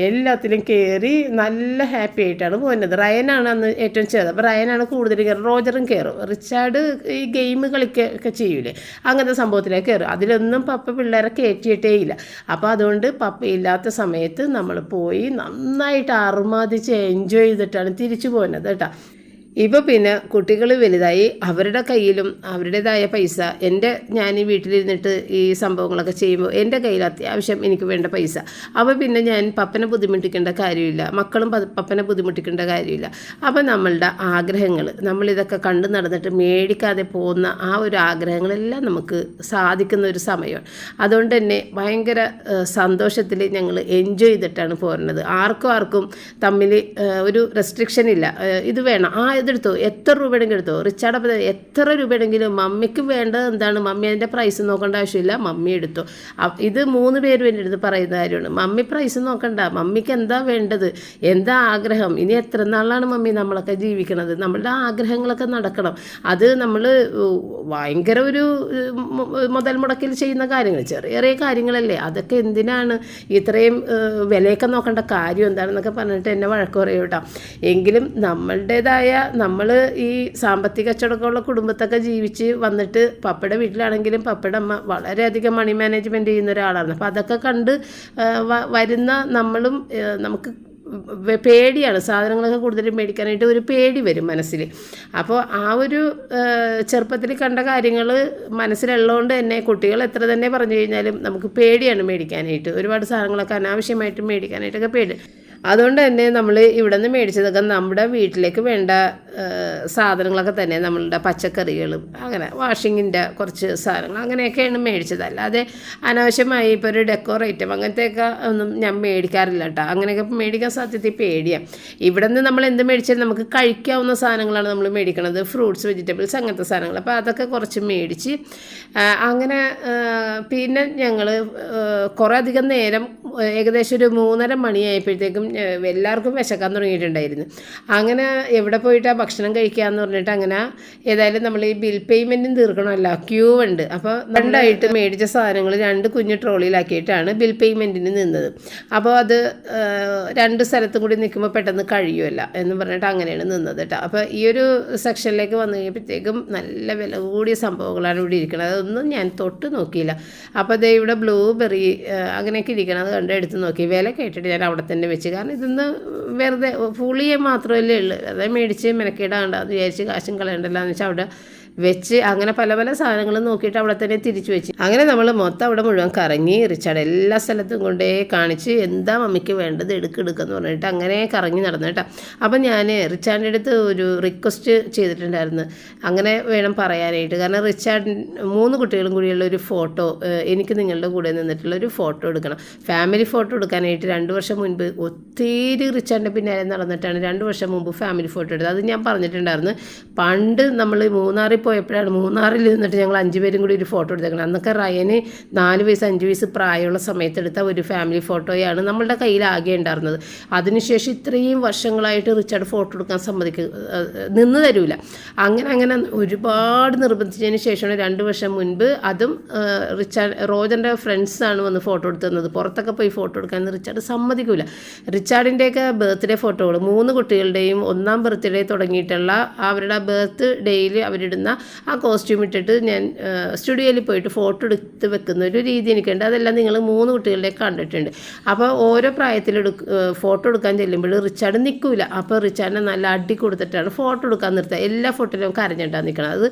എല്ലാത്തിലും കയറി നല്ല ഹാപ്പി ആയിട്ടാണ് പോകുന്നത്. റയനാണ് അന്ന് ഏറ്റവും ചെറുത്, അപ്പോൾ റയനാണ് കൂടുതൽ കയറും, റോജറും കയറും. റിച്ചാർഡ് ഈ ഗെയിം കളിക്കുകയൊക്കെ ചെയ്യൂലേ, അങ്ങനത്തെ സംഭവത്തിലേക്ക് കയറും. അതിലൊന്നും പപ്പ പിള്ളേരെ കയറ്റിയിട്ടേ ഇല്ല. അപ്പോൾ അതുകൊണ്ട് പപ്പ ഇല്ലാത്ത സമയത്ത് നമ്മൾ പോയി നന്നായിട്ട് അറുമാദിച്ച് എൻജോയ് ചെയ്തിട്ടാണ് തിരിച്ചു പോകുന്നത് കേട്ടോ. ഇപ്പോൾ പിന്നെ കുട്ടികൾ വലുതായി, അവരുടെ കയ്യിലും അവരുടേതായ പൈസ, ഞാൻ ഈ വീട്ടിലിരുന്നിട്ട് ഈ സംഭവങ്ങളൊക്കെ ചെയ്യുമ്പോൾ എൻ്റെ കയ്യിൽ അത്യാവശ്യം എനിക്ക് വേണ്ട പൈസ. അപ്പോൾ പിന്നെ ഞാൻ പപ്പനെ ബുദ്ധിമുട്ടിക്കേണ്ട കാര്യമില്ല, മക്കളും പപ്പനെ ബുദ്ധിമുട്ടിക്കേണ്ട കാര്യമില്ല. അപ്പോൾ നമ്മളുടെ ആഗ്രഹങ്ങൾ, നമ്മളിതൊക്കെ കണ്ടു നടന്നിട്ട് മേടിക്കാതെ പോകുന്ന ആ ഒരു ആഗ്രഹങ്ങളെല്ലാം നമുക്ക് സാധിക്കുന്ന ഒരു സമയമാണ്. അതുകൊണ്ട് തന്നെ ഭയങ്കര സന്തോഷത്തിൽ ഞങ്ങൾ എൻജോയ് ചെയ്തിട്ടാണ് പോരുന്നത്. ആർക്കും തമ്മിൽ ഒരു റെസ്ട്രിക്ഷൻ ഇല്ല, ഇത് വേണം, ഇതെടുത്തോ, എത്ര രൂപയാണെങ്കിലും എടുത്തോ. റിച്ചാർഡ് അപ്പോൾ എത്ര രൂപയാണെങ്കിലും മമ്മിക്ക് വേണ്ടത് എന്താണ്, മമ്മി അതിൻ്റെ പ്രൈസ് നോക്കേണ്ട ആവശ്യമില്ല, മമ്മി എടുത്തോ. ഇത് 3 പേരും എൻ്റെ അടുത്ത് പറയുന്ന കാര്യമാണ്. മമ്മി പ്രൈസ് നോക്കണ്ട, മമ്മിക്ക് എന്താ വേണ്ടത്, എന്താ ആഗ്രഹം, ഇനി എത്ര നാളാണ് മമ്മി നമ്മളൊക്കെ ജീവിക്കണത്, നമ്മളുടെ ആഗ്രഹങ്ങളൊക്കെ നടക്കണം. അത് നമ്മൾ ഭയങ്കര ഒരു മുതൽ മുടക്കിൽ ചെയ്യുന്ന കാര്യങ്ങൾ, ചെറിയ ചെറിയ കാര്യങ്ങളല്ലേ, അതൊക്കെ എന്തിനാണ് ഇത്രയും വിലയൊക്കെ നോക്കേണ്ട കാര്യം എന്താണെന്നൊക്കെ പറഞ്ഞിട്ട് എന്നെ വഴക്ക് പറയും കേട്ടോ. എങ്കിലും നമ്മളുടേതായ, നമ്മൾ ഈ സാമ്പത്തിക കച്ചവടമുള്ള കുടുംബത്തൊക്കെ ജീവിച്ച് വന്നിട്ട്, പപ്പയുടെ വീട്ടിലാണെങ്കിലും പപ്പയുടെ അമ്മ വളരെയധികം മണി മാനേജ്മെൻറ്റ് ചെയ്യുന്ന ഒരാളാണ്. അപ്പോൾ അതൊക്കെ കണ്ട് വരുന്ന നമ്മളും, നമുക്ക് പേടിയാണ്, സാധനങ്ങളൊക്കെ കൂടുതലും മേടിക്കാനായിട്ട് ഒരു പേടി വരും മനസ്സിൽ. അപ്പോൾ ആ ഒരു ചെറുപ്പത്തിൽ കണ്ട കാര്യങ്ങൾ മനസ്സിലുള്ളതുകൊണ്ട് തന്നെ കുട്ടികൾ എത്ര തന്നെ പറഞ്ഞു കഴിഞ്ഞാലും നമുക്ക് പേടിയാണ് മേടിക്കാനായിട്ട്, ഒരുപാട് സാധനങ്ങളൊക്കെ അനാവശ്യമായിട്ട് മേടിക്കാനായിട്ടൊക്കെ പേടി. അതുകൊണ്ട് തന്നെ നമ്മൾ ഇവിടെ നിന്ന് മേടിച്ചതൊക്കെ നമ്മുടെ വീട്ടിലേക്ക് വേണ്ട സാധനങ്ങളൊക്കെ തന്നെ, നമ്മളുടെ പച്ചക്കറികളും അങ്ങനെ വാഷിങ്ങിൻ്റെ കുറച്ച് സാധനങ്ങൾ അങ്ങനെയൊക്കെയാണ് മേടിച്ചത്. അല്ലാതെ അനാവശ്യമായി ഇപ്പോൾ ഒരു ഡെക്കോർ ഐറ്റം അങ്ങനത്തെയൊക്കെ ഒന്നും ഞാൻ മേടിക്കാറില്ല കേട്ടോ. അങ്ങനെയൊക്കെ മേടിക്കാൻ സാധ്യത പേടിയാണ്. ഇവിടെ നിന്ന് നമ്മൾ എന്ത് മേടിച്ചാലും നമുക്ക് കഴിക്കാവുന്ന സാധനങ്ങളാണ് നമ്മൾ മേടിക്കണത്, ഫ്രൂട്ട്സ്, വെജിറ്റബിൾസ്, അങ്ങനത്തെ സാധനങ്ങൾ. അപ്പോൾ അതൊക്കെ കുറച്ച് മേടിച്ച് അങ്ങനെ പിന്നെ ഞങ്ങൾ കുറേ അധികം നേരം, ഏകദേശം ഒരു 3:30 മണിയായപ്പോഴത്തേക്കും എല്ലാവർക്കും വിശക്കാൻ തുടങ്ങിയിട്ടുണ്ടായിരുന്നു. അങ്ങനെ എവിടെ പോയിട്ടാണ് ഭക്ഷണം കഴിക്കാമെന്ന് പറഞ്ഞിട്ട് അങ്ങനെ ഏതായാലും നമ്മൾ ഈ ബിൽ പേയ്മെൻറ്റും തീർക്കണമല്ലോ, ക്യൂ ഉണ്ട്. അപ്പോൾ 2 മേടിച്ച സാധനങ്ങൾ 2 കുഞ്ഞു ട്രോളിയിലാക്കിയിട്ടാണ് ബിൽ പേയ്മെൻറ്റിന് നിന്നത്. അപ്പോൾ അത് 2 സ്ഥലത്തും കൂടി നിൽക്കുമ്പോൾ പെട്ടെന്ന് കഴിയുമല്ല എന്ന് പറഞ്ഞിട്ട് അങ്ങനെയാണ് നിന്നത് കേട്ടോ. അപ്പോൾ ഈ ഒരു സെക്ഷനിലേക്ക് വന്നു കഴിഞ്ഞപ്പോഴത്തേക്കും നല്ല വില കൂടിയ സംഭവങ്ങളാണ് ഇവിടെ ഇരിക്കുന്നത്, അതൊന്നും ഞാൻ തൊട്ട് നോക്കിയില്ല. അപ്പോൾ അതേ ഇവിടെ ബ്ലൂബെറി അങ്ങനെയൊക്കെ ഇരിക്കണം, അത് കണ്ട് എടുത്ത് നോക്കി. വില കേട്ടിട്ട് ഞാൻ അവിടെ തന്നെ വെച്ച്, കാരണം ഇതൊന്ന് വെറുതെ പുളിയെ മാത്രമല്ലേ ഉള്ളൂ, അതായത് മേടിച്ച് മെനക്കേടാകണ്ടെന്ന് വിചാരിച്ച് കാശും കളയണ്ടല്ലോ എന്ന് വെച്ചാൽ അവിടെ വെച്ച് അങ്ങനെ പല പല സാധനങ്ങളും നോക്കിയിട്ട് അവിടെ തന്നെ തിരിച്ചു വെച്ച്. അങ്ങനെ നമ്മൾ മൊത്തം അവിടെ മുഴുവൻ കറങ്ങി. റിച്ചാർഡ് എല്ലാ സ്ഥലത്തും കൊണ്ടേ കാണിച്ച് എന്താ മമ്മിക്ക് വേണ്ടത് എടുക്കെന്ന് പറഞ്ഞിട്ട് അങ്ങനെ കറങ്ങി നടന്നു കേട്ടോ. അപ്പം ഞാൻ റിച്ചാർഡിൻ്റെ അടുത്ത് ഒരു റിക്വസ്റ്റ് ചെയ്തിട്ടുണ്ടായിരുന്നു, അങ്ങനെ വേണം പറയാനായിട്ട്. കാരണം റിച്ചാർഡ് 3 കുട്ടികളും കൂടിയുള്ള ഒരു ഫോട്ടോ, എനിക്ക് നിങ്ങളുടെ കൂടെ നിന്നിട്ടുള്ള ഒരു ഫോട്ടോ എടുക്കണം. ഫാമിലി ഫോട്ടോ എടുക്കാനായിട്ട് 2 വർഷം മുൻപ് ഒത്തിരി റിച്ചാർഡിൻ്റെ പിന്നാലെ നടന്നിട്ടാണ് 2 വർഷം മുമ്പ് ഫാമിലി ഫോട്ടോ എടുത്തത്. അത് ഞാൻ പറഞ്ഞിട്ടുണ്ടായിരുന്നു. പണ്ട് നമ്മൾ മൂന്നാറിൽ പോയപ്പോഴാണ്, മൂന്നാറിൽ നിന്നിട്ട് ഞങ്ങൾ 5 പേരും കൂടി ഒരു ഫോട്ടോ എടുത്തേക്കണം. അന്നൊക്കെ റയന് 4 വയസ്സ് 5 വയസ്സ് പ്രായമുള്ള സമയത്ത് എടുത്ത ഒരു ഫാമിലി ഫോട്ടോയാണ് നമ്മളുടെ കയ്യിൽ ആകെ ഉണ്ടായിരുന്നത്. അതിനുശേഷം ഇത്രയും വർഷങ്ങളായിട്ട് റിച്ചാർഡ് ഫോട്ടോ എടുക്കാൻ നിന്ന് തരൂല. അങ്ങനെ ഒരുപാട് നിർബന്ധിച്ചതിന് ശേഷമാണ് 2 വർഷം മുൻപ് അതും റോജറിൻ്റെ ഫ്രണ്ട്സാണ് വന്ന് ഫോട്ടോ എടുത്തു തന്നത്. പുറത്തൊക്കെ പോയി ഫോട്ടോ എടുക്കാൻ റിച്ചാർഡ് സമ്മതിക്കില്ല. റിച്ചാർഡിൻ്റെയൊക്കെ ബർത്ത്ഡേ ഫോട്ടോകൾ 3 കുട്ടികളുടെയും 1ാം ബർത്ത്ഡേ തുടങ്ങിയിട്ടുള്ള അവരുടെ ബർത്ത് ഡേയിൽ അവരിടുന്ന ആ കോസ്റ്റ്യൂം ഇട്ടിട്ട് ഞാൻ സ്റ്റുഡിയോയിൽ പോയിട്ട് ഫോട്ടോ എടുത്ത് വെക്കുന്ന ഒരു രീതി എനിക്കുണ്ട്. അതെല്ലാം നിങ്ങൾ 3 കുട്ടികളുടെ കണ്ടിട്ടുണ്ട്. അപ്പോൾ ഓരോ പ്രായത്തിൽ ഫോട്ടോ എടുക്കാൻ ചെല്ലുമ്പോൾ റിച്ചാർഡ് നിൽക്കില്ല. അപ്പോൾ റിച്ചാർഡിനെ നല്ല അടി കൊടുത്തിട്ടാണ് ഫോട്ടോ എടുക്കാൻ നിർത്തുക. എല്ലാ ഫോട്ടോയിലും കരഞ്ഞുണ്ടാണ് നിൽക്കണം. അത്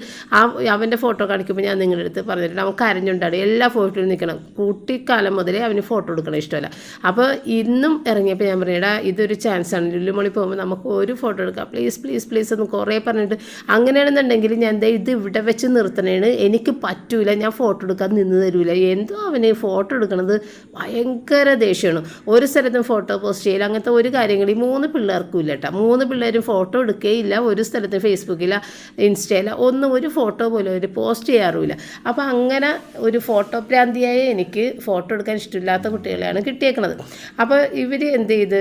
അവൻ്റെ ഫോട്ടോ കാണിക്കുമ്പോൾ ഞാൻ നിങ്ങളുടെ അടുത്ത് പറഞ്ഞിട്ടുണ്ട്, അവൻ കരഞ്ഞുണ്ടാണ് എല്ലാ ഫോട്ടോയിലും നിൽക്കണം. കുട്ടിക്കാലം മുതലേ അവന് ഫോട്ടോ എടുക്കണം ഇഷ്ടമല്ല. അപ്പോൾ ഇന്നും ഇറങ്ങിയപ്പോൾ ഞാൻ പറഞ്ഞിടാ, ഇതൊരു ചാൻസാണ്, ലുലുമോളിൽ പോകുമ്പോൾ നമുക്ക് ഒരു ഫോട്ടോ എടുക്കാം, പ്ലീസ് എന്ന് കുറേ പറഞ്ഞിട്ട്. അങ്ങനെയാണെന്നുണ്ടെങ്കിൽ ഞാൻ ഇത് ഇവിടെ വെച്ച് നിർത്തണേണ്, എനിക്ക് പറ്റൂല, ഞാൻ ഫോട്ടോ എടുക്കാൻ നിന്ന് തരൂല. എന്തോ അവന് ഫോട്ടോ എടുക്കണത് ഭയങ്കര ദേഷ്യമാണ്. ഒരു സ്ഥലത്തും ഫോട്ടോ പോസ്റ്റ് ചെയ്യില്ല, അങ്ങനത്തെ ഒരു കാര്യങ്ങൾ ഈ 3 പിള്ളേർക്കും ഇല്ല കേട്ടോ. 3 പിള്ളേരും ഫോട്ടോ എടുക്കുകയില്ല, ഒരു സ്ഥലത്ത് ഫേസ്ബുക്കില ഇൻസ്റ്റയില ഒരു ഫോട്ടോ പോലും അവർ പോസ്റ്റ് ചെയ്യാറുമില്ല. അപ്പോൾ അങ്ങനെ ഒരു ഫോട്ടോ പ്രാന്തിയായ എനിക്ക് ഫോട്ടോ എടുക്കാൻ ഇഷ്ടമില്ലാത്ത കുട്ടികളെയാണ് കിട്ടിയേക്കണത്. അപ്പോൾ ഇവർ എന്ത് ചെയ്ത്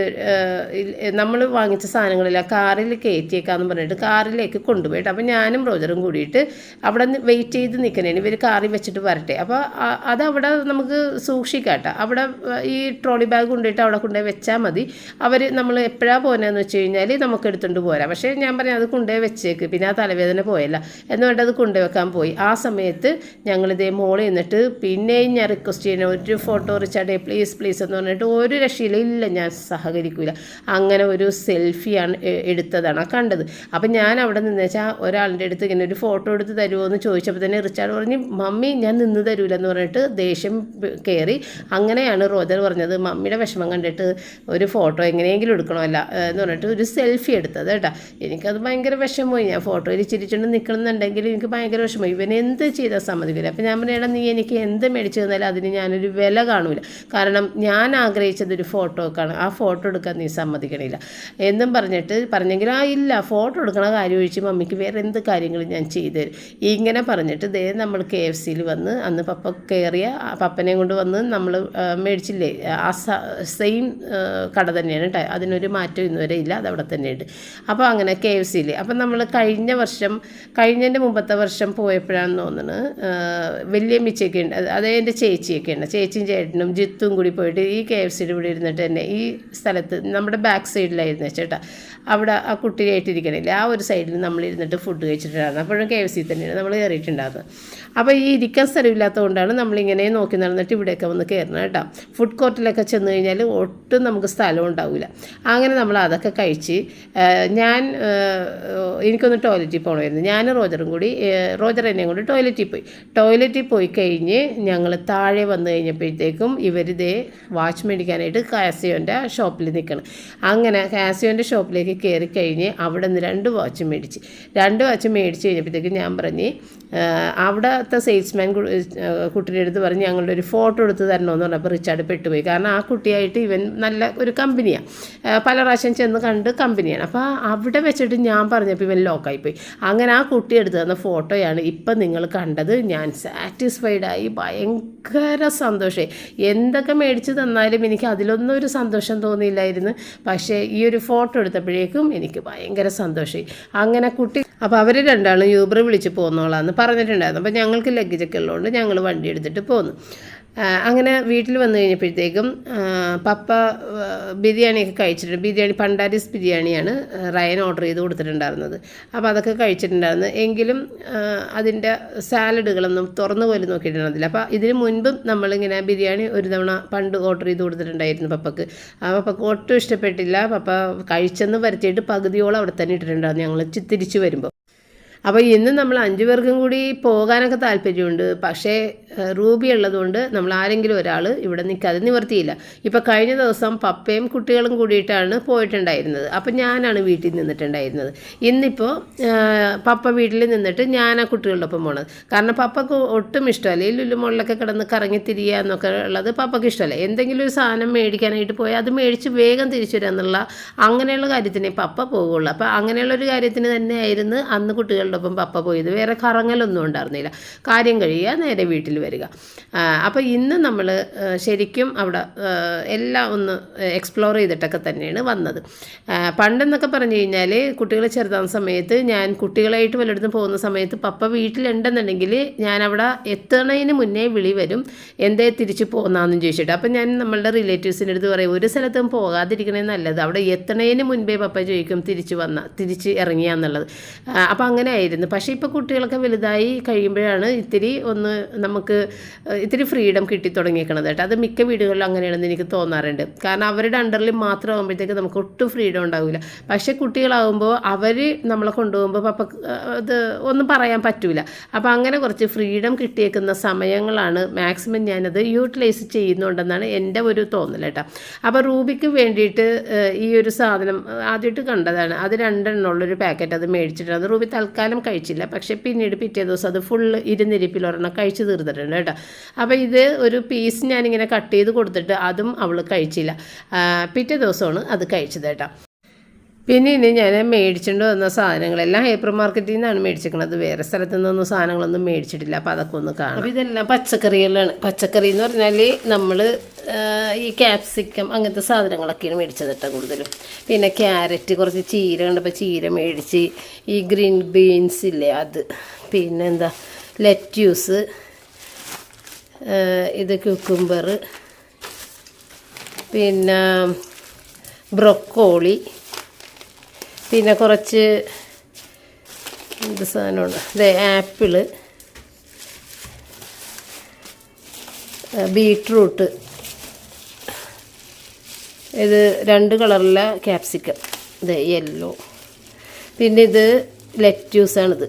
നമ്മൾ വാങ്ങിച്ച സാധനങ്ങളെല്ലാം കാറിൽ കയറ്റിയേക്കാന്ന് പറഞ്ഞിട്ട് കാറിലേക്ക് കൊണ്ടുപോയിട്ട്, അപ്പോൾ ഞാനും റോജറും കൂടിയിട്ട് അവിടെ വെയിറ്റ് ചെയ്ത് നിൽക്കണേന് ഇവർ കാറിൽ വെച്ചിട്ട് വരട്ടെ. അപ്പോൾ അതവിടെ നമുക്ക് സൂക്ഷിക്കാട്ടോ. അവിടെ ഈ ട്രോളി ബാഗ് കൊണ്ടുപോയിട്ട് അവിടെ കൊണ്ടുപോയി വെച്ചാൽ മതി. നമ്മൾ എപ്പോഴാണ് പോകുന്നതെന്ന് വെച്ച് കഴിഞ്ഞാൽ നമുക്ക് എടുത്തുകൊണ്ട് പോരാം. പക്ഷേ ഞാൻ പറഞ്ഞു അത് കൊണ്ടുപോയി വെച്ചേക്ക്, പിന്നെ ആ തലവേദന പോയല്ല എന്നുകൊണ്ട് അത് കൊണ്ടുപോയി വെക്കാൻ പോയി. ആ സമയത്ത് ഞങ്ങളിതേ മോളിൽ നിന്നിട്ട് പിന്നെയും ഞാൻ റിക്വസ്റ്റ് ചെയ്യുന്ന ഒരു ഫോട്ടോ റിച്ചാർഡേ പ്ലീസ് എന്ന് പറഞ്ഞിട്ട് ഒരു രക്ഷയില്ല, ഞാൻ സഹകരിക്കില്ല. അങ്ങനെ ഒരു സെൽഫിയാണ് എടുത്തതാണ് കണ്ടത്. അപ്പം ഞാൻ അവിടെ നിന്ന് വെച്ചാൽ ഒരാളുടെ അടുത്ത് ഇങ്ങനെ ഒരു ഫോട്ടോ എടുത്ത് തരുമോ എന്ന് ചോദിച്ചപ്പോൾ തന്നെ റിച്ചാർഡ് പറഞ്ഞ് മമ്മി ഞാൻ നിന്ന് തരൂല എന്ന് പറഞ്ഞിട്ട് ദേഷ്യം കയറി. അങ്ങനെയാണ് റോജർ പറഞ്ഞത് മമ്മിയുടെ വിഷമം കണ്ടിട്ട് ഒരു ഫോട്ടോ എങ്ങനെയെങ്കിലും എടുക്കണമല്ല എന്ന് പറഞ്ഞിട്ട് ഒരു സെൽഫി എടുത്തത് കേട്ടോ. എനിക്കത് ഭയങ്കര വിഷമമായി. ഞാൻ ഫോട്ടോയിൽ ചിരിച്ചുകൊണ്ട് നിൽക്കണമെന്നുണ്ടെങ്കിൽ എനിക്ക് ഭയങ്കര വിഷമമായി. ഇവൻ എന്ത് ചെയ്താൽ സമ്മതിക്കില്ല. അപ്പം ഞാൻ പറഞ്ഞാൽ നീ എനിക്ക് എന്ത് മേടിച്ചു തന്നാലും അതിന് ഞാനൊരു വില കാണൂല, കാരണം ഞാൻ ആഗ്രഹിച്ചതൊരു ഫോട്ടോക്കാണ്, ആ ഫോട്ടോ എടുക്കാൻ നീ സമ്മതിക്കണില്ല എന്നും പറഞ്ഞെങ്കിൽ ഇല്ല ഫോട്ടോ എടുക്കണ കാര്യം ഒഴിച്ച് മമ്മിക്ക് വേറെ എന്ത് കാര്യങ്ങളും ഞാൻ ചെയ്തു തരും. ഇങ്ങനെ പറഞ്ഞിട്ട് നമ്മൾ KFCയിൽ വന്ന് അന്ന് പപ്പ കയറിയ പപ്പനെയും കൊണ്ട് വന്ന് നമ്മൾ മേടിച്ചില്ലേ ആ സെയിം കട തന്നെയാണ് കേട്ടോ, അതിനൊരു മാറ്റം ഇന്നുവരെ ഇല്ല, അതവിടെ തന്നെയുണ്ട്. അപ്പോൾ അങ്ങനെ KFCയിൽ അപ്പം നമ്മൾ കഴിഞ്ഞതിൻ്റെ മുമ്പത്തെ വർഷം പോയപ്പോഴാണെന്ന് തോന്നുന്നത് വലിയമ്മച്ചയൊക്കെ ഉണ്ട്, അതേ എൻ്റെ ചേച്ചിയൊക്കെ ഉണ്ട്, ചേച്ചിയും ചേട്ടനും ജിത്തും കൂടി പോയിട്ട് ഈ KFCയുടെ ഇവിടെ ഇരുന്നിട്ട് തന്നെ ഈ സ്ഥലത്ത് നമ്മുടെ ബാക്ക് സൈഡിലായിരുന്നു ചേട്ടാ, അവിടെ ആ കുട്ടിയായിട്ടിരിക്കണില്ലേ ആ ഒരു സൈഡിൽ നമ്മൾ ഇരുന്നിട്ട് ഫുഡ് കഴിച്ചിട്ടുണ്ടായിരുന്നു. അപ്പോഴും KFC തന്നെയാണ് നമ്മൾ കയറിയിട്ടുണ്ടായിരുന്നത്. അപ്പോൾ ഈ ഇരിക്കാൻ സ്ഥലമില്ലാത്തതുകൊണ്ടാണ് നമ്മളിങ്ങനെ നോക്കി നടന്നിട്ട് ഇവിടെയൊക്കെ വന്ന് കയറുന്നത് കേട്ടോ. ഫുഡ് കോർട്ടിലൊക്കെ ചെന്ന് കഴിഞ്ഞാൽ ഒട്ടും നമുക്ക് സ്ഥലം ഉണ്ടാവില്ല. അങ്ങനെ നമ്മൾ അതൊക്കെ കഴിച്ച് എനിക്കൊന്ന് ടോയ്ലറ്റിൽ പോകണമായിരുന്നു. ഞാൻ റോജർ എന്നെയും കൂടി ടോയ്ലറ്റിൽ പോയി കഴിഞ്ഞ് ഞങ്ങൾ താഴെ വന്നു കഴിഞ്ഞപ്പോഴത്തേക്കും ഇവരിതേ വാച്ച് മേടിക്കാനായിട്ട് കാസിയോൻ്റെ ഷോപ്പിൽ നിൽക്കണം. അങ്ങനെ കാസിയോൻ്റെ ഷോപ്പിലേക്ക് കയറി കഴിഞ്ഞ് അവിടെ നിന്ന് 2 വാച്ച് മേടിച്ച് കഴിഞ്ഞപ്പോഴത്തേക്കും ഞാൻ പറഞ്ഞ് അവിടുത്തെ സെയിൽസ്മാൻ കുട്ടിയുടെ അടുത്ത് പറഞ്ഞ് ഞങ്ങളുടെ ഒരു ഫോട്ടോ എടുത്ത് തരണമെന്ന് പറഞ്ഞപ്പോൾ റിച്ചാർഡ് പെട്ടുപോയി. കാരണം ആ കുട്ടിയായിട്ട് ഇവൻ നല്ല ഒരു കമ്പനിയാണ്, പല പ്രാവശ്യം ചെന്ന് കണ്ട് കമ്പനിയാണ്. അപ്പോൾ അവിടെ വെച്ചിട്ട് ഞാൻ പറഞ്ഞപ്പോൾ ഇവൻ ലോക്കായിപ്പോയി. അങ്ങനെ ആ കുട്ടി എടുത്ത് തന്ന ഫോട്ടോയാണ് ഇപ്പം നിങ്ങൾ കണ്ടത്. ഞാൻ സാറ്റിസ്ഫൈഡായി, ഭയങ്കര സന്തോഷമായി. എന്തൊക്കെ മേടിച്ച് തന്നാലും എനിക്ക് അതിലൊന്നും ഒരു സന്തോഷം തോന്നിയില്ലായിരുന്നു. പക്ഷേ ഈ ഒരു ഫോട്ടോ എടുത്തപ്പോഴേക്കും എനിക്ക് ഭയങ്കര സന്തോഷമായി. അങ്ങനെ കുട്ടി അപ്പോൾ അവർ രണ്ടാളും യൂബർ വിളിച്ച് പോന്നോളാന്ന് പറഞ്ഞിട്ടുണ്ടായിരുന്നു. അപ്പോൾ ഞങ്ങൾക്ക് ലഗേജൊക്കെ ഉള്ളതുകൊണ്ട് ഞങ്ങൾ വണ്ടി എടുത്തിട്ട് പോന്നു. അങ്ങനെ വീട്ടിൽ വന്നു കഴിഞ്ഞപ്പോഴത്തേക്കും പപ്പ ബിരിയാണിയൊക്കെ കഴിച്ചിട്ടുണ്ട്. ബിരിയാണി പണ്ടാരിസ് ബിരിയാണിയാണ് റയൻ ഓർഡർ ചെയ്ത് കൊടുത്തിട്ടുണ്ടായിരുന്നത്. അപ്പോൾ അതൊക്കെ കഴിച്ചിട്ടുണ്ടായിരുന്നു. എങ്കിലും അതിൻ്റെ സാലഡുകളൊന്നും തുറന്നു പോലും നോക്കിയിട്ടുണ്ടായിരുന്നില്ല. അപ്പോൾ ഇതിന് മുൻപും നമ്മളിങ്ങനെ ബിരിയാണി ഒരു തവണ പണ്ട് ഓർഡർ ചെയ്ത് കൊടുത്തിട്ടുണ്ടായിരുന്നു പപ്പക്ക്. ആ പപ്പക്ക് ഒട്ടും ഇഷ്ടപ്പെട്ടില്ല. പപ്പ കഴിച്ചെന്ന് വരുത്തിയിട്ട് പകുതിയോളം അവിടെ തന്നെ ഇട്ടിട്ടുണ്ടായിരുന്നു ഞങ്ങൾ തിരിച്ചു വരുമ്പോൾ. അപ്പോൾ ഇന്ന് നമ്മൾ 5 പേർക്കും കൂടി പോകാനൊക്കെ താല്പര്യമുണ്ട്. പക്ഷേ റൂബി ഉള്ളതുകൊണ്ട് നമ്മൾ ആരെങ്കിലും ഒരാൾ ഇവിടെ നിൽക്കാതെ നിവർത്തിയില്ല. ഇപ്പോൾ കഴിഞ്ഞ ദിവസം പപ്പയും കുട്ടികളും കൂടിയിട്ടാണ് പോയിട്ടുണ്ടായിരുന്നത്. അപ്പോൾ ഞാനാണ് വീട്ടിൽ നിന്നിട്ടുണ്ടായിരുന്നത്. ഇന്നിപ്പോൾ പപ്പ വീട്ടിൽ നിന്നിട്ട് ഞാൻ ആ കുട്ടികളുടെ ഒപ്പം പോണത്. കാരണം പപ്പക്ക് ഒട്ടും ഇഷ്ടമല്ല ഈ ലുലുമോളിലൊക്കെ കിടന്ന് കറങ്ങി തിരിയുക എന്നൊക്കെ ഉള്ളത് പപ്പക്ക് ഇഷ്ടമല്ല. എന്തെങ്കിലും ഒരു സാധനം മേടിക്കാനായിട്ട് പോയാൽ അത് മേടിച്ച് വേഗം തിരിച്ചു വരിക എന്നുള്ള അങ്ങനെയുള്ള കാര്യത്തിനേ പപ്പ പോകുള്ളൂ. അപ്പോൾ അങ്ങനെയുള്ളൊരു കാര്യത്തിന് തന്നെയായിരുന്നു അന്ന് കുട്ടികളുടെ ഒപ്പം പപ്പ പോയത്. വേറെ കറങ്ങലൊന്നും ഉണ്ടായിരുന്നില്ല. കാര്യം കഴിയുക, നേരെ വീട്ടിൽ വരിക. അപ്പോൾ ഇന്ന് നമ്മൾ ശരിക്കും അവിടെ എല്ലാം ഒന്ന് എക്സ്പ്ലോർ ചെയ്തിട്ടൊക്കെ തന്നെയാണ് വന്നത്. പണ്ടെന്നൊക്കെ പറഞ്ഞു കഴിഞ്ഞാൽ കുട്ടികൾ ചെറുതാകുന്ന സമയത്ത് ഞാൻ കുട്ടികളായിട്ട് വല്ലയിടത്തും പോകുന്ന സമയത്ത് പപ്പ വീട്ടിലുണ്ടെന്നുണ്ടെങ്കിൽ ഞാൻ അവിടെ എത്തുന്നതിന് മുന്നേ വിളി വരും, എന്തേ തിരിച്ച് പോകുന്നതെന്ന് ചോദിച്ചിട്ട്. അപ്പം ഞാൻ നമ്മളുടെ റിലേറ്റീവ്സിൻ്റെ അടുത്ത് പറയും, ഒരു സ്ഥലത്തും പോകാതിരിക്കണേ നല്ലത്, അവിടെ എത്തണതിന് മുൻപേ പപ്പ ചോദിക്കും തിരിച്ച് ഇറങ്ങിയാന്നുള്ളത്. അപ്പം അങ്ങനെ ആയിരുന്നു. പക്ഷേ ഇപ്പോൾ കുട്ടികളൊക്കെ വലുതായി കഴിയുമ്പോഴാണ് നമുക്ക് ഇത്തിരി ഫ്രീഡം കിട്ടി തുടങ്ങിയേക്കണത് കേട്ടോ. അത് മിക്ക വീടുകളിലും അങ്ങനെയാണെന്ന് എനിക്ക് തോന്നാറുണ്ട്. കാരണം അവരുടെ അണ്ടറിൽ മാത്രം ആകുമ്പോഴത്തേക്ക് നമുക്ക് ഒട്ടും ഫ്രീഡം ഉണ്ടാവില്ല. പക്ഷേ കുട്ടികളാകുമ്പോൾ അവർ നമ്മളെ കൊണ്ടുപോകുമ്പോൾ പപ്പ അത് ഒന്നും പറയാൻ പറ്റില്ല. അപ്പോൾ അങ്ങനെ കുറച്ച് ഫ്രീഡം കിട്ടിയേക്കുന്ന സമയങ്ങളാണ് മാക്സിമം ഞാനത് യൂട്ടിലൈസ് ചെയ്യുന്നുണ്ടെന്നാണ് എൻ്റെ ഒരു തോന്നൽ കേട്ടോ. അപ്പോൾ റൂബിക്ക് വേണ്ടിയിട്ട് ഈ ഒരു സാധനം ആദ്യമായിട്ട് കണ്ടതാണ്. അത് 2 എണ്ണമുള്ളൊരു പാക്കറ്റ് അത് മേടിച്ചിട്ട് അത് റൂബി തൽക്കാലം കഴിച്ചില്ല. പക്ഷേ പിന്നീട് പിറ്റേ ദിവസം അത് ഫുള്ള് ഇരുന്നിരിപ്പിലൊരെണ്ണം കഴിച്ച് തീർത്തിട്ടുണ്ട് കേട്ടോ. അപ്പോൾ ഇത് ഒരു പീസ് ഞാനിങ്ങനെ കട്ട് ചെയ്ത് കൊടുത്തിട്ട് അതും അവൾ കഴിച്ചില്ല. പിറ്റേ ദിവസമാണ് അത് കഴിച്ചത് കേട്ടോ. പിന്നെ ഇനി ഞാൻ മേടിച്ചുകൊണ്ട് വന്ന സാധനങ്ങളെല്ലാം ഹൈപ്പർ മാർക്കറ്റിൽ നിന്നാണ് മേടിച്ചിരിക്കുന്നത്. വേറെ സ്ഥലത്തു നിന്നൊന്നും സാധനങ്ങളൊന്നും മേടിച്ചിട്ടില്ല. അപ്പോൾ അതൊക്കെ ഒന്ന് കാണാം. അപ്പോൾ ഇതെല്ലാം പച്ചക്കറികളാണ്. പച്ചക്കറി എന്ന് പറഞ്ഞാൽ നമ്മൾ ഈ ക്യാപ്സിക്കം അങ്ങനത്തെ സാധനങ്ങളൊക്കെയാണ് മേടിച്ചത് കേട്ടോ കൂടുതലും. പിന്നെ ക്യാരറ്റ്, കുറച്ച് ചീര കണ്ടപ്പോൾ ചീര മേടിച്ച്, ഈ ഗ്രീൻ ബീൻസ് ഇല്ലേ അത്, പിന്നെ എന്താ ലെറ്റ്യൂസ്, ഇത് ക്യൂക്കുംബർ, പിന്നെ ബ്രൊക്കോളി, പിന്നെ കുറച്ച് എന്ത് സാധനമുണ്ട്, ഇത് ആപ്പിള്, ബീട്രൂട്ട്, ഇത് 2 കളറിലെ ക്യാപ്സിക്കം, ഇത് യെല്ലോ, പിന്നെ ഇത് ലെറ്റ്യൂസാണിത്.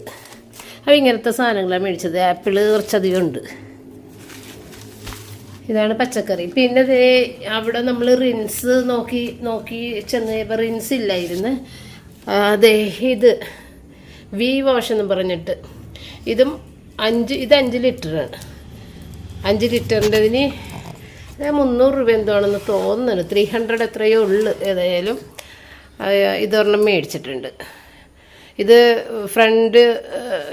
അപ്പോൾ ഇങ്ങനത്തെ സാധനങ്ങളാണ് മേടിച്ചത്. ആപ്പിള് കുറച്ചധികം ഉണ്ട്. ഇതാണ് പച്ചക്കറി. പിന്നെ ഇത് അവിടെ നമ്മൾ റിൻസ് നോക്കി ചെന്ന് കഴിയുമ്പോൾ റിൻസ് ഇല്ലായിരുന്നു. അതെ, ഇത് വി വാഷ് എന്ന് പറഞ്ഞിട്ട് ഇത് 5 ലിറ്ററാണ്. 5 ലിറ്ററിൻ്റെതിന് 300 രൂപ എന്താണെന്ന് തോന്നുന്നു. 300 എത്രയോ ഉള്ളു. ഏതായാലും ഇതൊരെണ്ണം മേടിച്ചിട്ടുണ്ട്. ഇത്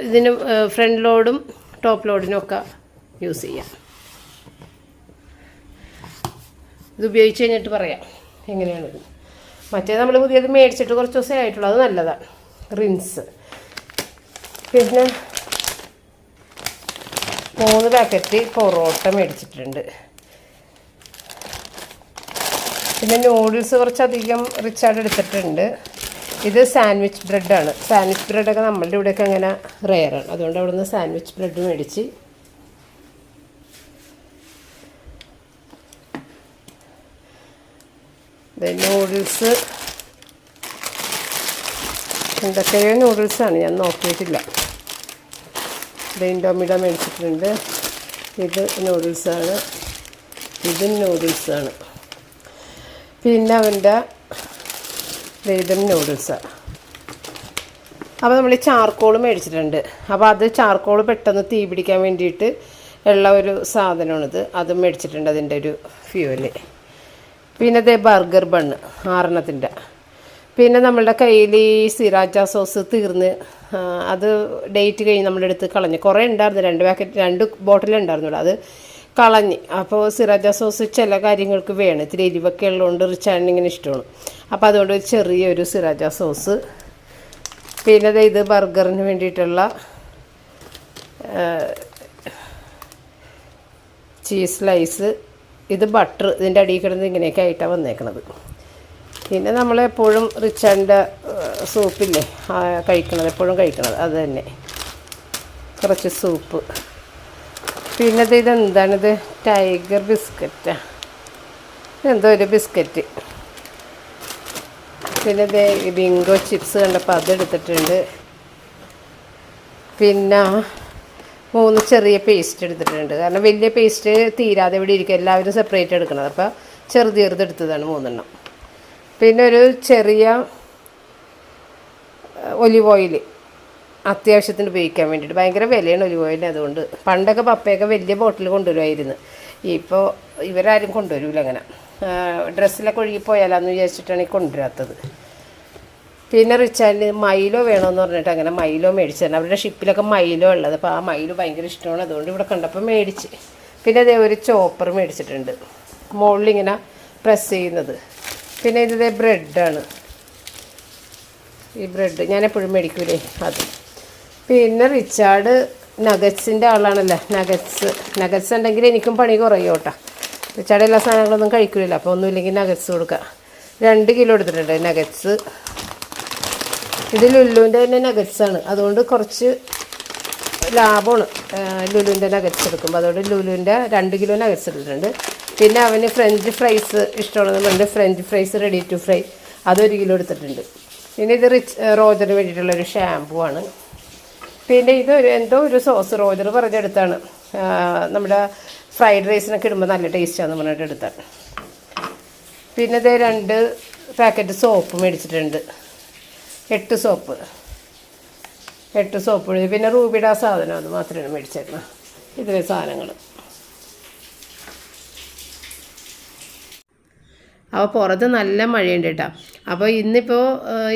ഇതിന് ഫ്രണ്ട് ലോഡും ടോപ്പ് ലോഡിനും ഒക്കെ യൂസ് ചെയ്യാം. ഇത് ഉപയോഗിച്ച് കഴിഞ്ഞിട്ട് പറയാം എങ്ങനെയാണിത്. മറ്റേ നമ്മൾ പുതിയത് മേടിച്ചിട്ട് കുറച്ച് ദിവസമേ ആയിട്ടുള്ളൂ. അത് നല്ലതാണ്, റിൻസ്. പിന്നെ 3 പാക്കറ്റ് പൊറോട്ട മേടിച്ചിട്ടുണ്ട്. പിന്നെ നൂഡിൽസ് കുറച്ചധികം റിച്ചാർഡ് എടുത്തിട്ടുണ്ട്. ഇത് സാൻഡ്വിച്ച് ബ്രെഡാണ്. സാൻഡ്വിച്ച് ബ്രെഡൊക്കെ നമ്മളുടെ ഇവിടെയൊക്കെ അങ്ങനെ റെയറാണ്. അതുകൊണ്ട് അവിടെ നിന്ന് സാൻഡ്വിച്ച് ബ്രെഡ് മേടിച്ച്, നൂഡിൽസ് എന്തൊക്കെയോ നൂഡിൽസാണ്, ഞാൻ നോക്കിയിട്ടില്ല. ഇത് ഇൻഡോമിഡ മേടിച്ചിട്ടുണ്ട്. ഇത് നൂഡിൽസാണ്, ഇതും നൂഡിൽസാണ്. പിന്നെ അവൻ്റെ ഇതും നൂഡിൽസാണ്. അപ്പോൾ നമ്മൾ ഈ ചാർക്കോൾ മേടിച്ചിട്ടുണ്ട്. അപ്പോൾ അത് ചാർക്കോൾ പെട്ടെന്ന് തീ പിടിക്കാൻ വേണ്ടിയിട്ട് ഉള്ള ഒരു സാധനമാണിത്. അതും മേടിച്ചിട്ടുണ്ട്, അതിൻ്റെ ഒരു ഫ്യൂവല്. പിന്നെ ഇത് ബർഗർ ബണ്ണ് 6 പിന്നെ നമ്മളുടെ കയ്യിൽ ഈ സിറാച്ച സോസ് തീർന്ന്, അത് ഡേറ്റ് കഴിഞ്ഞ് നമ്മുടെ അടുത്ത് കളഞ്ഞ്. കുറേ ഉണ്ടായിരുന്നു, 2 ബോട്ടിലുണ്ടായിരുന്നുള്ളൂ, അത് കളഞ്ഞ്. അപ്പോൾ സിറാച്ച സോസ് ചില കാര്യങ്ങൾക്ക് വേണം. ഇത്തിരി എരിവൊക്കെ ഉള്ളതുകൊണ്ട് റിച്ചാർഡിന് ഇങ്ങനെ ഇഷ്ടമാണ്. അപ്പോൾ അതുകൊണ്ട് ചെറിയൊരു സിറാച്ച സോസ്. പിന്നെ ഇത് ബർഗറിന് വേണ്ടിയിട്ടുള്ള ചീസ് സ്ലൈസ്, ഇത് ബട്ടർ, ഇതിൻ്റെ അടിയിൽ കിടന്ന് ഇങ്ങനെയൊക്കെ ആയിട്ടാണ് വന്നേക്കണത്. പിന്നെ നമ്മളെപ്പോഴും റിച്ചാർഡിൻ്റെ സൂപ്പില്ലേ കഴിക്കണത്, എപ്പോഴും കഴിക്കണത് അത് തന്നെ, കുറച്ച് സൂപ്പ്. പിന്നെ ഇതെന്താണിത്, ടൈഗർ ബിസ്ക്കറ്റാണ്, എന്തോ ഒരു ബിസ്ക്കറ്റ്. പിന്നെ ബിങ്കോ ചിപ്സ് കണ്ടപ്പോൾ അതെടുത്തിട്ടുണ്ട്. പിന്നെ 3 ചെറിയ പേസ്റ്റ് എടുത്തിട്ടുണ്ട്. കാരണം വലിയ പേസ്റ്റ് തീരാതെ ഇവിടെ ഇരിക്കും, എല്ലാവരും സെപ്പറേറ്റ് എടുക്കണത്. അപ്പോൾ ചെറുതെടുത്തതാണ് 3 എണ്ണം. പിന്നെ ഒരു ചെറിയ ഒലിവ് ഓയിൽ അത്യാവശ്യത്തിന് ഉപയോഗിക്കാൻ വേണ്ടിയിട്ട്. ഭയങ്കര വിലയാണ് ഒലിവ് ഓയിലിന്. അതുകൊണ്ട് പണ്ടൊക്കെ പപ്പയൊക്കെ വലിയ ബോട്ടിൽ കൊണ്ടുവരുമായിരുന്നു. ഇപ്പോൾ ഇവരാരും കൊണ്ടുവരില്ല. അങ്ങനെ ഡ്രസ്സിലൊക്കെ ഒഴുകിപ്പോയാലാന്ന് വിചാരിച്ചിട്ടാണ് ഈ കൊണ്ടുവരാത്തത്. പിന്നെ റിച്ചാലിന് മൈലോ വേണമെന്ന് പറഞ്ഞിട്ട് അങ്ങനെ മൈലോ മേടിച്ചതാണ്. അവരുടെ ഷിപ്പിലൊക്കെ മൈലോ ഉള്ളത്. അപ്പോൾ ആ മൈലോ ഭയങ്കര ഇഷ്ടമാണ്. അതുകൊണ്ട് ഇവിടെ കണ്ടപ്പോൾ മേടിച്ച്. പിന്നെ അതേ ഒരു ചോപ്പർ മേടിച്ചിട്ടുണ്ട്, മുകളിലിങ്ങനെ പ്രസ് ചെയ്യുന്നത്. പിന്നെ ഇതേ ബ്രെഡാണ്. ഈ ബ്രെഡ് ഞാൻ എപ്പോഴും മേടിക്കൂലേ, അത്. പിന്നെ റിച്ചാർഡ് നഗറ്റ്സിൻ്റെ ആളാണല്ലോ. നഗറ്റ്സ് ഉണ്ടെങ്കിൽ എനിക്കും പണി കുറയും കേട്ടോ. റിച്ചാർഡ് എല്ലാ സാധനങ്ങളൊന്നും കഴിക്കില്ല. അപ്പോൾ ഒന്നുമില്ലെങ്കിൽ നഗറ്റ്സ് കൊടുക്കുക. 2 കിലോ എടുത്തിട്ടുണ്ട് നഗറ്റ്സ്. ഇത് ലുലുവിൻ്റെ തന്നെ നഗറ്റ്സാണ്. അതുകൊണ്ട് കുറച്ച് ലാഭമാണ് ലുലുവിൻ്റെ നഗറ്റ്സ് എടുക്കുമ്പോൾ. അതുകൊണ്ട് ലുലുവിൻ്റെ 2 കിലോ നഗറ്റ്സ് എടുത്തിട്ടുണ്ട്. പിന്നെ അവന് ഫ്രഞ്ച് ഫ്രൈസ് ഇഷ്ടമാണെന്ന് പറഞ്ഞിട്ട് French fries ready to fry അത് 1 കിലോ എടുത്തിട്ടുണ്ട്. പിന്നെ ഇത് റോജറിന് വേണ്ടിയിട്ടുള്ളൊരു ഷാമ്പു ആണ്. പിന്നെ ഇതൊരു എന്തോ ഒരു സോസ് റോജർ പറഞ്ഞെടുത്താണ്. നമ്മുടെ ഫ്രൈഡ് റൈസിനൊക്കെ ഇടുമ്പോൾ നല്ല ടേസ്റ്റാണെന്ന് പറഞ്ഞിട്ട് എടുത്താണ്. പിന്നെ ഇത് 2 പാക്കറ്റ് സോപ്പ് മേടിച്ചിട്ടുണ്ട്. 8 സോപ്പ്. പിന്നെ റൂബിയുടെ സാധനം അത് മാത്രമേ മേടിച്ചേക്കണം. ഇതിലെ സാധനങ്ങൾ. അപ്പോൾ പുറത്ത് നല്ല മഴയുണ്ട് കേട്ടോ. അപ്പോൾ ഇന്നിപ്പോൾ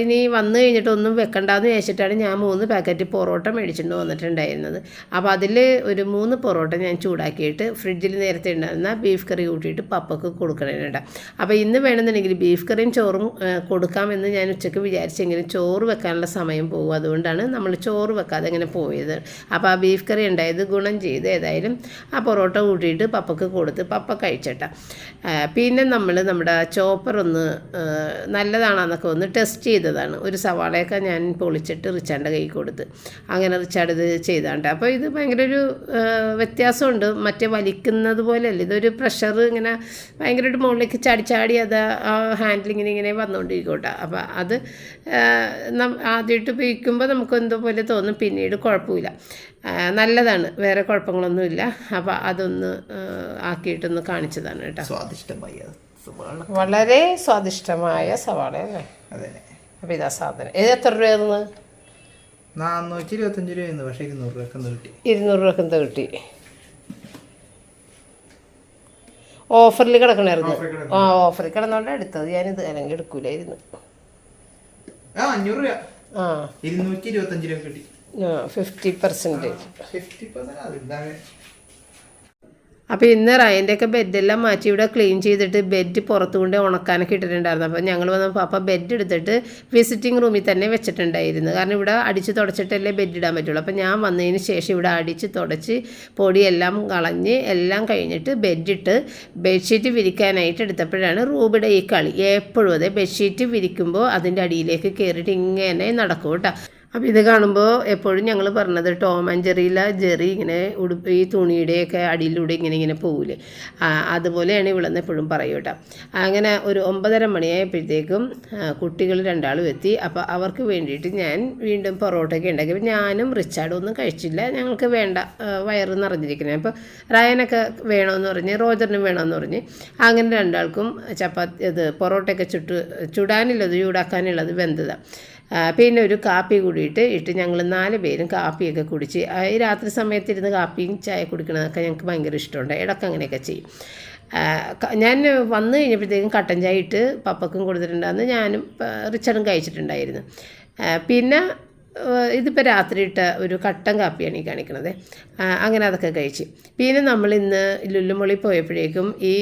ഇനി വന്നു കഴിഞ്ഞിട്ട് ഒന്നും വെക്കണ്ടെന്ന് വിചാരിച്ചിട്ടാണ് ഞാൻ 3 പാക്കറ്റ് പൊറോട്ട മേടിച്ചിട്ട് വന്നിട്ടുണ്ടായിരുന്നത്. അപ്പോൾ അതിൽ ഒരു 3 പൊറോട്ട ഞാൻ ചൂടാക്കിയിട്ട് ഫ്രിഡ്ജിൽ നേരത്തെ ഉണ്ടായിരുന്ന ബീഫ് കറി കൂട്ടിയിട്ട് പപ്പക്ക് കൊടുക്കണേണ്ട. അപ്പോൾ ഇന്ന് വേണമെന്നുണ്ടെങ്കിൽ ബീഫ് കറിയും ചോറും കൊടുക്കാമെന്ന് ഞാൻ ഉച്ചയ്ക്ക് വിചാരിച്ചെങ്കിലും ചോറ് വെക്കാനുള്ള സമയം പോകും. അതുകൊണ്ടാണ് നമ്മൾ ചോറ് വെക്കാതെ ഇങ്ങനെ പോയത്. അപ്പോൾ ആ ബീഫ് കറി ഉണ്ടായത് ഗുണം ചെയ്ത് ഏതായാലും ആ പൊറോട്ട കൂട്ടിയിട്ട് പപ്പക്ക് കൊടുത്ത് പപ്പ കഴിച്ചേട്ടാ. പിന്നെ നമ്മുടെ ചോപ്പർ ഒന്ന് നല്ലതാണെന്നൊക്കെ ഒന്ന് ടെസ്റ്റ് ചെയ്തതാണ്. ഒരു സവാളയൊക്കെ ഞാൻ പൊളിച്ചിട്ട് റിച്ചാർഡിൻ്റെ കൈ കൊടുത്ത് അങ്ങനെ റിച്ചാർഡ് ഇത് ചെയ്താണ്ട്. അപ്പോൾ ഇത് ഭയങ്കര ഒരു വ്യത്യാസമുണ്ട്. മറ്റേ വലിക്കുന്നത് പോലെയല്ല, ഇതൊരു പ്രഷർ ഇങ്ങനെ ഭയങ്കരമായിട്ട് മുകളിലേക്ക് ചാടി അത് ആ ഹാൻഡിലിങ്ങനെ ഇങ്ങനെ വന്നുകൊണ്ടിരിക്കട്ടെ. അപ്പോൾ അത് ആദ്യമായിട്ട് ഉപയോഗിക്കുമ്പോൾ നമുക്ക് എന്തോ പോലെ തോന്നും, പിന്നീട് കുഴപ്പമില്ല, നല്ലതാണ്, വേറെ കുഴപ്പങ്ങളൊന്നുമില്ല. അപ്പോൾ അതൊന്ന് ആക്കിയിട്ടൊന്ന് കാണിച്ചതാണ് കേട്ടോ. വളരെ സ്വാദിഷ്ടമായ സവാള അല്ലേ? അപ്പോൾ ഇതാ സാധനം. ഇത് എത്ര രൂപയായിരുന്നു? 425 രൂപയായിരുന്നു. പക്ഷേ 200 രൂപക്ക് കിട്ടി. ഓഫറിൽ കിടക്കണായിരുന്നു. ഓഫറിൽ കിടന്നോണ്ട് എടുത്തത്. ഞാനിത് അല്ലെങ്കിൽ എടുക്കൂലായിരുന്നു. 500 രൂപ. 225 രൂപ കിട്ടി. 50%. അപ്പോൾ ഇന്ന് റയൻ്റെയൊക്കെ ബെഡെല്ലാം മാറ്റി ഇവിടെ ക്ലീൻ ചെയ്തിട്ട് ബെഡ് പുറത്തു കൊണ്ട് ഉണക്കാനൊക്കെ ഇട്ടിട്ടുണ്ടായിരുന്നു. അപ്പോൾ ഞങ്ങൾ വന്നപ്പോൾ അപ്പോൾ ബെഡ് എടുത്തിട്ട് വിസിറ്റിംഗ് റൂമിൽ തന്നെ വെച്ചിട്ടുണ്ടായിരുന്നു. കാരണം ഇവിടെ അടിച്ച് തുടച്ചിട്ടല്ലേ ബെഡ് ഇടാൻ പറ്റുള്ളൂ. അപ്പോൾ ഞാൻ വന്നതിന് ശേഷം ഇവിടെ അടിച്ച് തുടച്ച് പൊടിയെല്ലാം കളഞ്ഞ് എല്ലാം കഴിഞ്ഞിട്ട് ബെഡിട്ട് ബെഡ്ഷീറ്റ് വിരിക്കാനായിട്ട് എടുത്തപ്പോഴാണ് റൂബിയുടെ ഈ കളി. എപ്പോഴും അതെ, ബെഡ്ഷീറ്റ് വിരിക്കുമ്പോൾ അതിൻ്റെ അടിയിലേക്ക് കയറിയിട്ട് ഇങ്ങനെ നടക്കും കേട്ടോ. അപ്പോൾ ഇത് കാണുമ്പോൾ എപ്പോഴും ഞങ്ങൾ പറഞ്ഞത് ടോം ആൻഡ് ജെറിയിലെ ജെറി ഇങ്ങനെ ഈ തുണിയുടെയൊക്കെ അടിയിലൂടെ ഇങ്ങനെ പോകില്ലേ, അതുപോലെയാണ് ഇവിടുന്ന് എപ്പോഴും പറയും കേട്ടോ. അങ്ങനെ ഒരു 9:30 മണിയായപ്പോഴത്തേക്കും കുട്ടികൾ 2 എത്തി. അപ്പോൾ അവർക്ക് വേണ്ടിയിട്ട് ഞാൻ വീണ്ടും പൊറോട്ടയൊക്കെ ഉണ്ടാക്കി. ഞാനും റിച്ചാർഡും ഒന്നും കഴിച്ചില്ല, ഞങ്ങൾക്ക് വേണ്ട, വയറ് നിറഞ്ഞിരിക്കുന്നത്. അപ്പോൾ റയനൊക്കെ വേണമെന്ന് പറഞ്ഞ് റോജറിനും വേണമെന്ന് പറഞ്ഞ് അങ്ങനെ 2 ആൾക്കും പൊറോട്ടയൊക്കെ ചുടാനുള്ളത് ചൂടാക്കാനുള്ളത് വെന്തതാണ്. പിന്നെ ഒരു കാപ്പി കൂടിയിട്ട് ഞങ്ങൾ 4 പേരും കാപ്പിയൊക്കെ കുടിച്ച് ഈ രാത്രി സമയത്തിരുന്ന് കാപ്പിയും ചായ കുടിക്കണതൊക്കെ ഞങ്ങൾക്ക് ഭയങ്കര ഇഷ്ടമുണ്ട്. ഇടയ്ക്ക് അങ്ങനെയൊക്കെ ചെയ്യും. ഞാൻ വന്നു കഴിഞ്ഞപ്പോഴത്തേക്കും കട്ടൻ ചായ ഇട്ട് പപ്പക്കും കൊടുത്തിട്ടുണ്ടായിരുന്നു. ഞാനും റിച്ചാർഡും കഴിച്ചിട്ടുണ്ടായിരുന്നു. പിന്നെ ഇതിപ്പോൾ രാത്രി ഇട്ട ഒരു കട്ടൻ കാപ്പിയാണ് ഈ കാണിക്കണത്. അങ്ങനെ അതൊക്കെ കഴിച്ച് പിന്നെ നമ്മൾ ഇന്ന് ലുല്ലുമൊളി പോയപ്പോഴേക്കും ഈ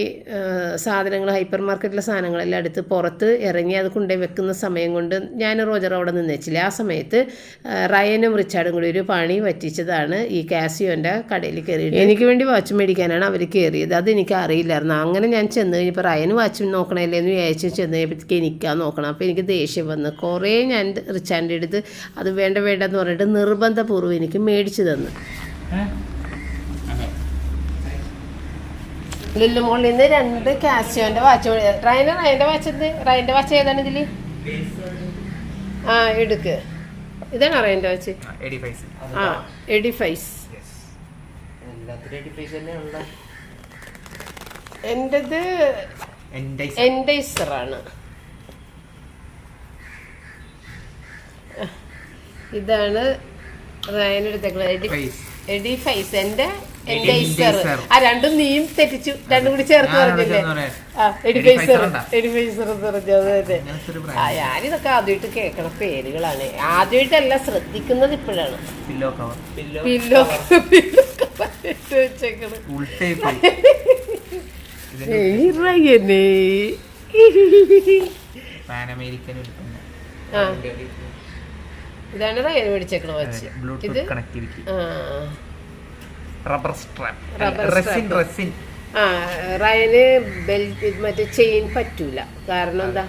സാധനങ്ങൾ ഹൈപ്പർ മാർക്കറ്റിലെ സാധനങ്ങളെല്ലാം എടുത്ത് പുറത്ത് ഇറങ്ങി അത് കൊണ്ടുപോയി വെക്കുന്ന സമയം കൊണ്ട് ഞാൻ റോജർ അവിടെ നിന്ന് വെച്ചില്ല. ആ സമയത്ത് റയനും റിച്ചാർഡും കൂടി ഒരു പണി പറ്റിച്ചതാണ്. ഈ കാസിയോൻ്റെ കടയിൽ കയറിയിട്ട് എനിക്ക് വേണ്ടി വാച്ച് മേടിക്കാനാണ് അവർ കയറിയത്. അതെനിക്ക് അറിയില്ലായിരുന്നു. അങ്ങനെ ഞാൻ ചെന്ന് കഴിഞ്ഞപ്പോൾ റയന് വാച്ച് നോക്കണമല്ലേ എന്ന് വിചാരിച്ച് ചെന്ന് കഴിഞ്ഞപ്പോഴത്തേക്ക് എനിക്കാ നോക്കണം. അപ്പോൾ എനിക്ക് ദേഷ്യം വന്ന് കുറേ ഞാൻ റിച്ചാർഡിൻ്റെ അടുത്ത് അത് വേണ്ടെന്ന് പറഞ്ഞിട്ട് നിർബന്ധപൂർവ്വം എനിക്ക് മേടിച്ചു തന്നു. ലുല്ലുമോളിൽ നിന്ന് 2 കാസിയോൻ്റെ വാച്ച്. റയൻ്റെ വാച്ച് ഏതാണ് ഇതിൽ? എടുക്ക്. ഇതാണ് അറിയാൻ്റെ വാച്ച്. എഡിഫൈസ്. ആ എഡിഫൈസ്. എൻ്റെത് എൻഡൈസറാണ്. ഇതാണ് റയനെടുത്തേക്കുന്നത് എഡിഫൈസ്. എൻ്റെ എൻഡൈസർ. ആ രണ്ടും നീയും തെറ്റിച്ചു, രണ്ടും കൂടി ചേർത്ത് പറഞ്ഞില്ലേ? ആ എഡിഫൈസർ എന്ന് പറഞ്ഞത്. ആ ഞാനിതൊക്കെ ആദ്യമായിട്ട് കേൾക്കണ പേരുകളാണ്. ആദ്യമായിട്ടല്ല ശ്രദ്ധിക്കുന്നത് ഇപ്പോഴാണ്. പില്ലോ വെച്ചേക്കണ്. ഇതാണ് റയൻ മേടിച്ചേക്കണ വാച്ച്. ഇത് റബ്ബർ സ്ട്രാപ്പ്. ആ റയന് ബെൽറ്റ് മറ്റേ ചെയിൻ പറ്റൂല. കാരണം എന്താ,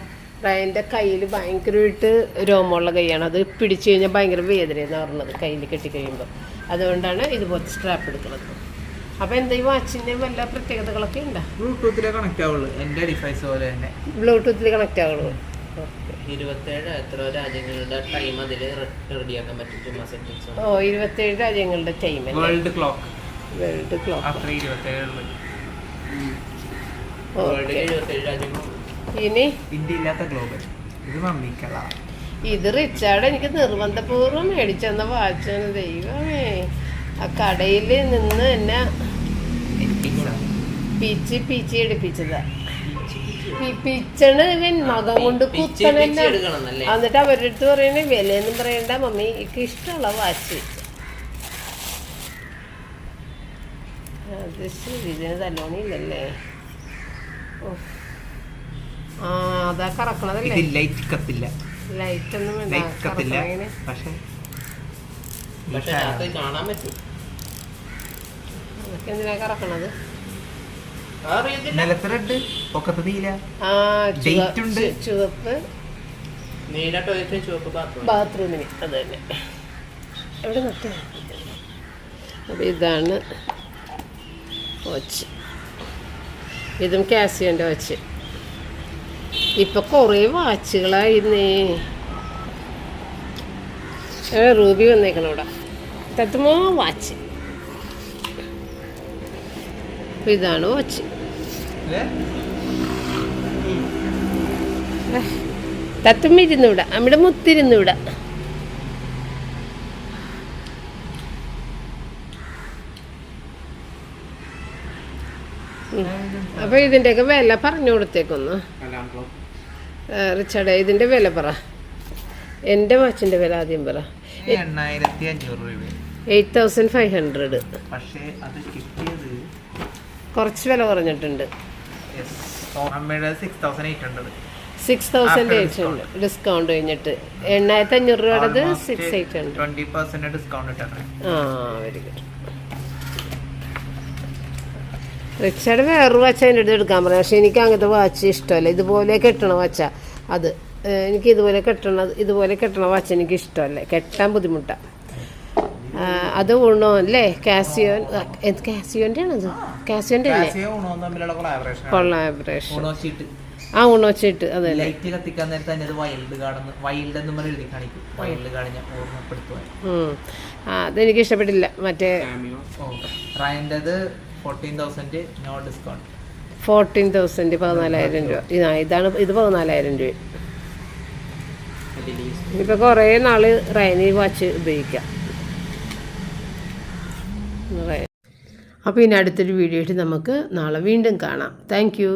റയന്റെ കയ്യിൽ ഭയങ്കരമായിട്ട് രോമമുള്ള കൈയാണ്. അത് പിടിച്ചു കഴിഞ്ഞാൽ ഭയങ്കര വേദനയെന്ന് പറഞ്ഞത് കയ്യിൽ കെട്ടിക്കഴിയുമ്പോൾ. അതുകൊണ്ടാണ് ഇതുപോലത്തെ സ്ട്രാപ്പ് എടുക്കുന്നത്. അപ്പൊ എന്താ ഈ വാച്ചിന്റെ വല്ല പ്രത്യേകതകളൊക്കെ ഉണ്ടോ? ബ്ലൂടൂത്തിൽ കണക്ട് ആവുള്ളൂ. എന്റെ ഡിവൈസ് പോലെ തന്നെ ബ്ലൂടൂത്തിൽ കണക്ട് ആവുള്ളൂ. 27 എത്ര രാജ്യങ്ങളുടെ ടൈം അതിൽ റെഡിയാക്കാൻ പറ്റും. 27 രാജ്യങ്ങളുടെ ടൈം. World clock. ഇനി ഇന്ത്യ ഇല്ലാത്ത ഗ്ലോബൽ. ഇത് മമ്മിക്കള. ഇത് റിച്ചാർഡ് എനിക്ക് നിർബന്ധപൂർവ്വം മേടിച്ചെന്ന വാച്ചാണ്. ദൈവമേ, ആ കടയിൽ നിന്ന് എന്നെ പീച്ചി എടുപ്പിച്ചതാ. പിച്ചണ് നഖം കൊണ്ട് കുത്തണെന്നെ. എന്നിട്ട് അവരുടെ അടുത്ത് പറയണേ വിലയൊന്നും പറയണ്ട മമ്മി, എനിക്ക് ഇഷ്ടമുള്ള വാച്ച്. അത് ശരി, ഇതിന് തല്ലോണില്ലല്ലേ? ആ അതാ കറക്കണതല്ലേ? ലൈറ്റ് കത്തില്ല. ലൈറ്റ് ഒന്നും വേണ്ട. കാണാൻ പറ്റും. അതൊക്കെ എന്തിനാ കറക്കണത്? ചുവപ്പ് ബാത്റൂമിന്. അത് തന്നെ. എവിടെ നട്ടേ? അപ്പൊ ഇതാണ് വാച്ച്. ഇതും കാസിയോന്റെ വാച്ച്. ഇപ്പൊ കൊറേ വാച്ചുകളായിരുന്നേ. റൂബി വന്നേക്കണം ഇവിടെ. തത്തുമോ വാച്ച്. ഇതാണ് വാച്ച്. തത്തുമ്മ ഇരുന്നിവിടെ, നമ്മുടെ മുത്തിരുന്നിവിടെ. അപ്പൊ ഇതിന്റെയൊക്കെ വില പറഞ്ഞു കൊടുത്തേക്കൊന്നു റിച്ചാർഡ്. ഇതിന്റെ വില പറ. എന്റെ വാച്ചിന്റെ വില ആദ്യം പറ. 8500. കുറച്ച് വില കുറഞ്ഞിട്ടുണ്ട്. 6800 ഡിസ്കൗണ്ട് കഴിഞ്ഞിട്ട്. 8500 രൂപയുടേത് 6800. 20% ഡിസ്കൗണ്ട് ഇട്ടാണ്. ആ വെരി ഗുഡ്. റിച്ചാർഡ് വേറൊരു വാച്ച് അതിൻ്റെ അടുത്ത് എടുക്കാൻ പറയാം. പക്ഷെ എനിക്ക് അങ്ങനത്തെ വാച്ച് ഇഷ്ടമല്ല. ഇതുപോലെ കെട്ടണ വാച്ചാ അത്. എനിക്ക് ഇതുപോലെ കെട്ടണ വാച്ച് എനിക്ക് ഇഷ്ടമല്ല. കെട്ടാൻ ബുദ്ധിമുട്ടാണ്. അത് ഉണോ അല്ലേ? കാസിയോൻ. കാസിയോന്റെ ആണത്. കാസിയോന്റെ അല്ലേ? കൊളാബറേഷൻ. ആ ഉണോച്ചിട്ട്. അതെ. അതെനിക്ക് ഇഷ്ടപ്പെട്ടില്ല. മറ്റേ 14,000 നോ ഡിസ്കൗണ്ട്. 14,000 14,000 രൂപ. ഇതാണ്. ഇത് 14,000 രൂപ. ഇപ്പൊ കൊറേ നാള് റയനി വാച്ച് ഉപയോഗിക്കാം. അപ്പോൾ ഇനി അടുത്തൊരു വീഡിയോ ആയിട്ട് നമുക്ക് നാളെ വീണ്ടും കാണാം. Thank you.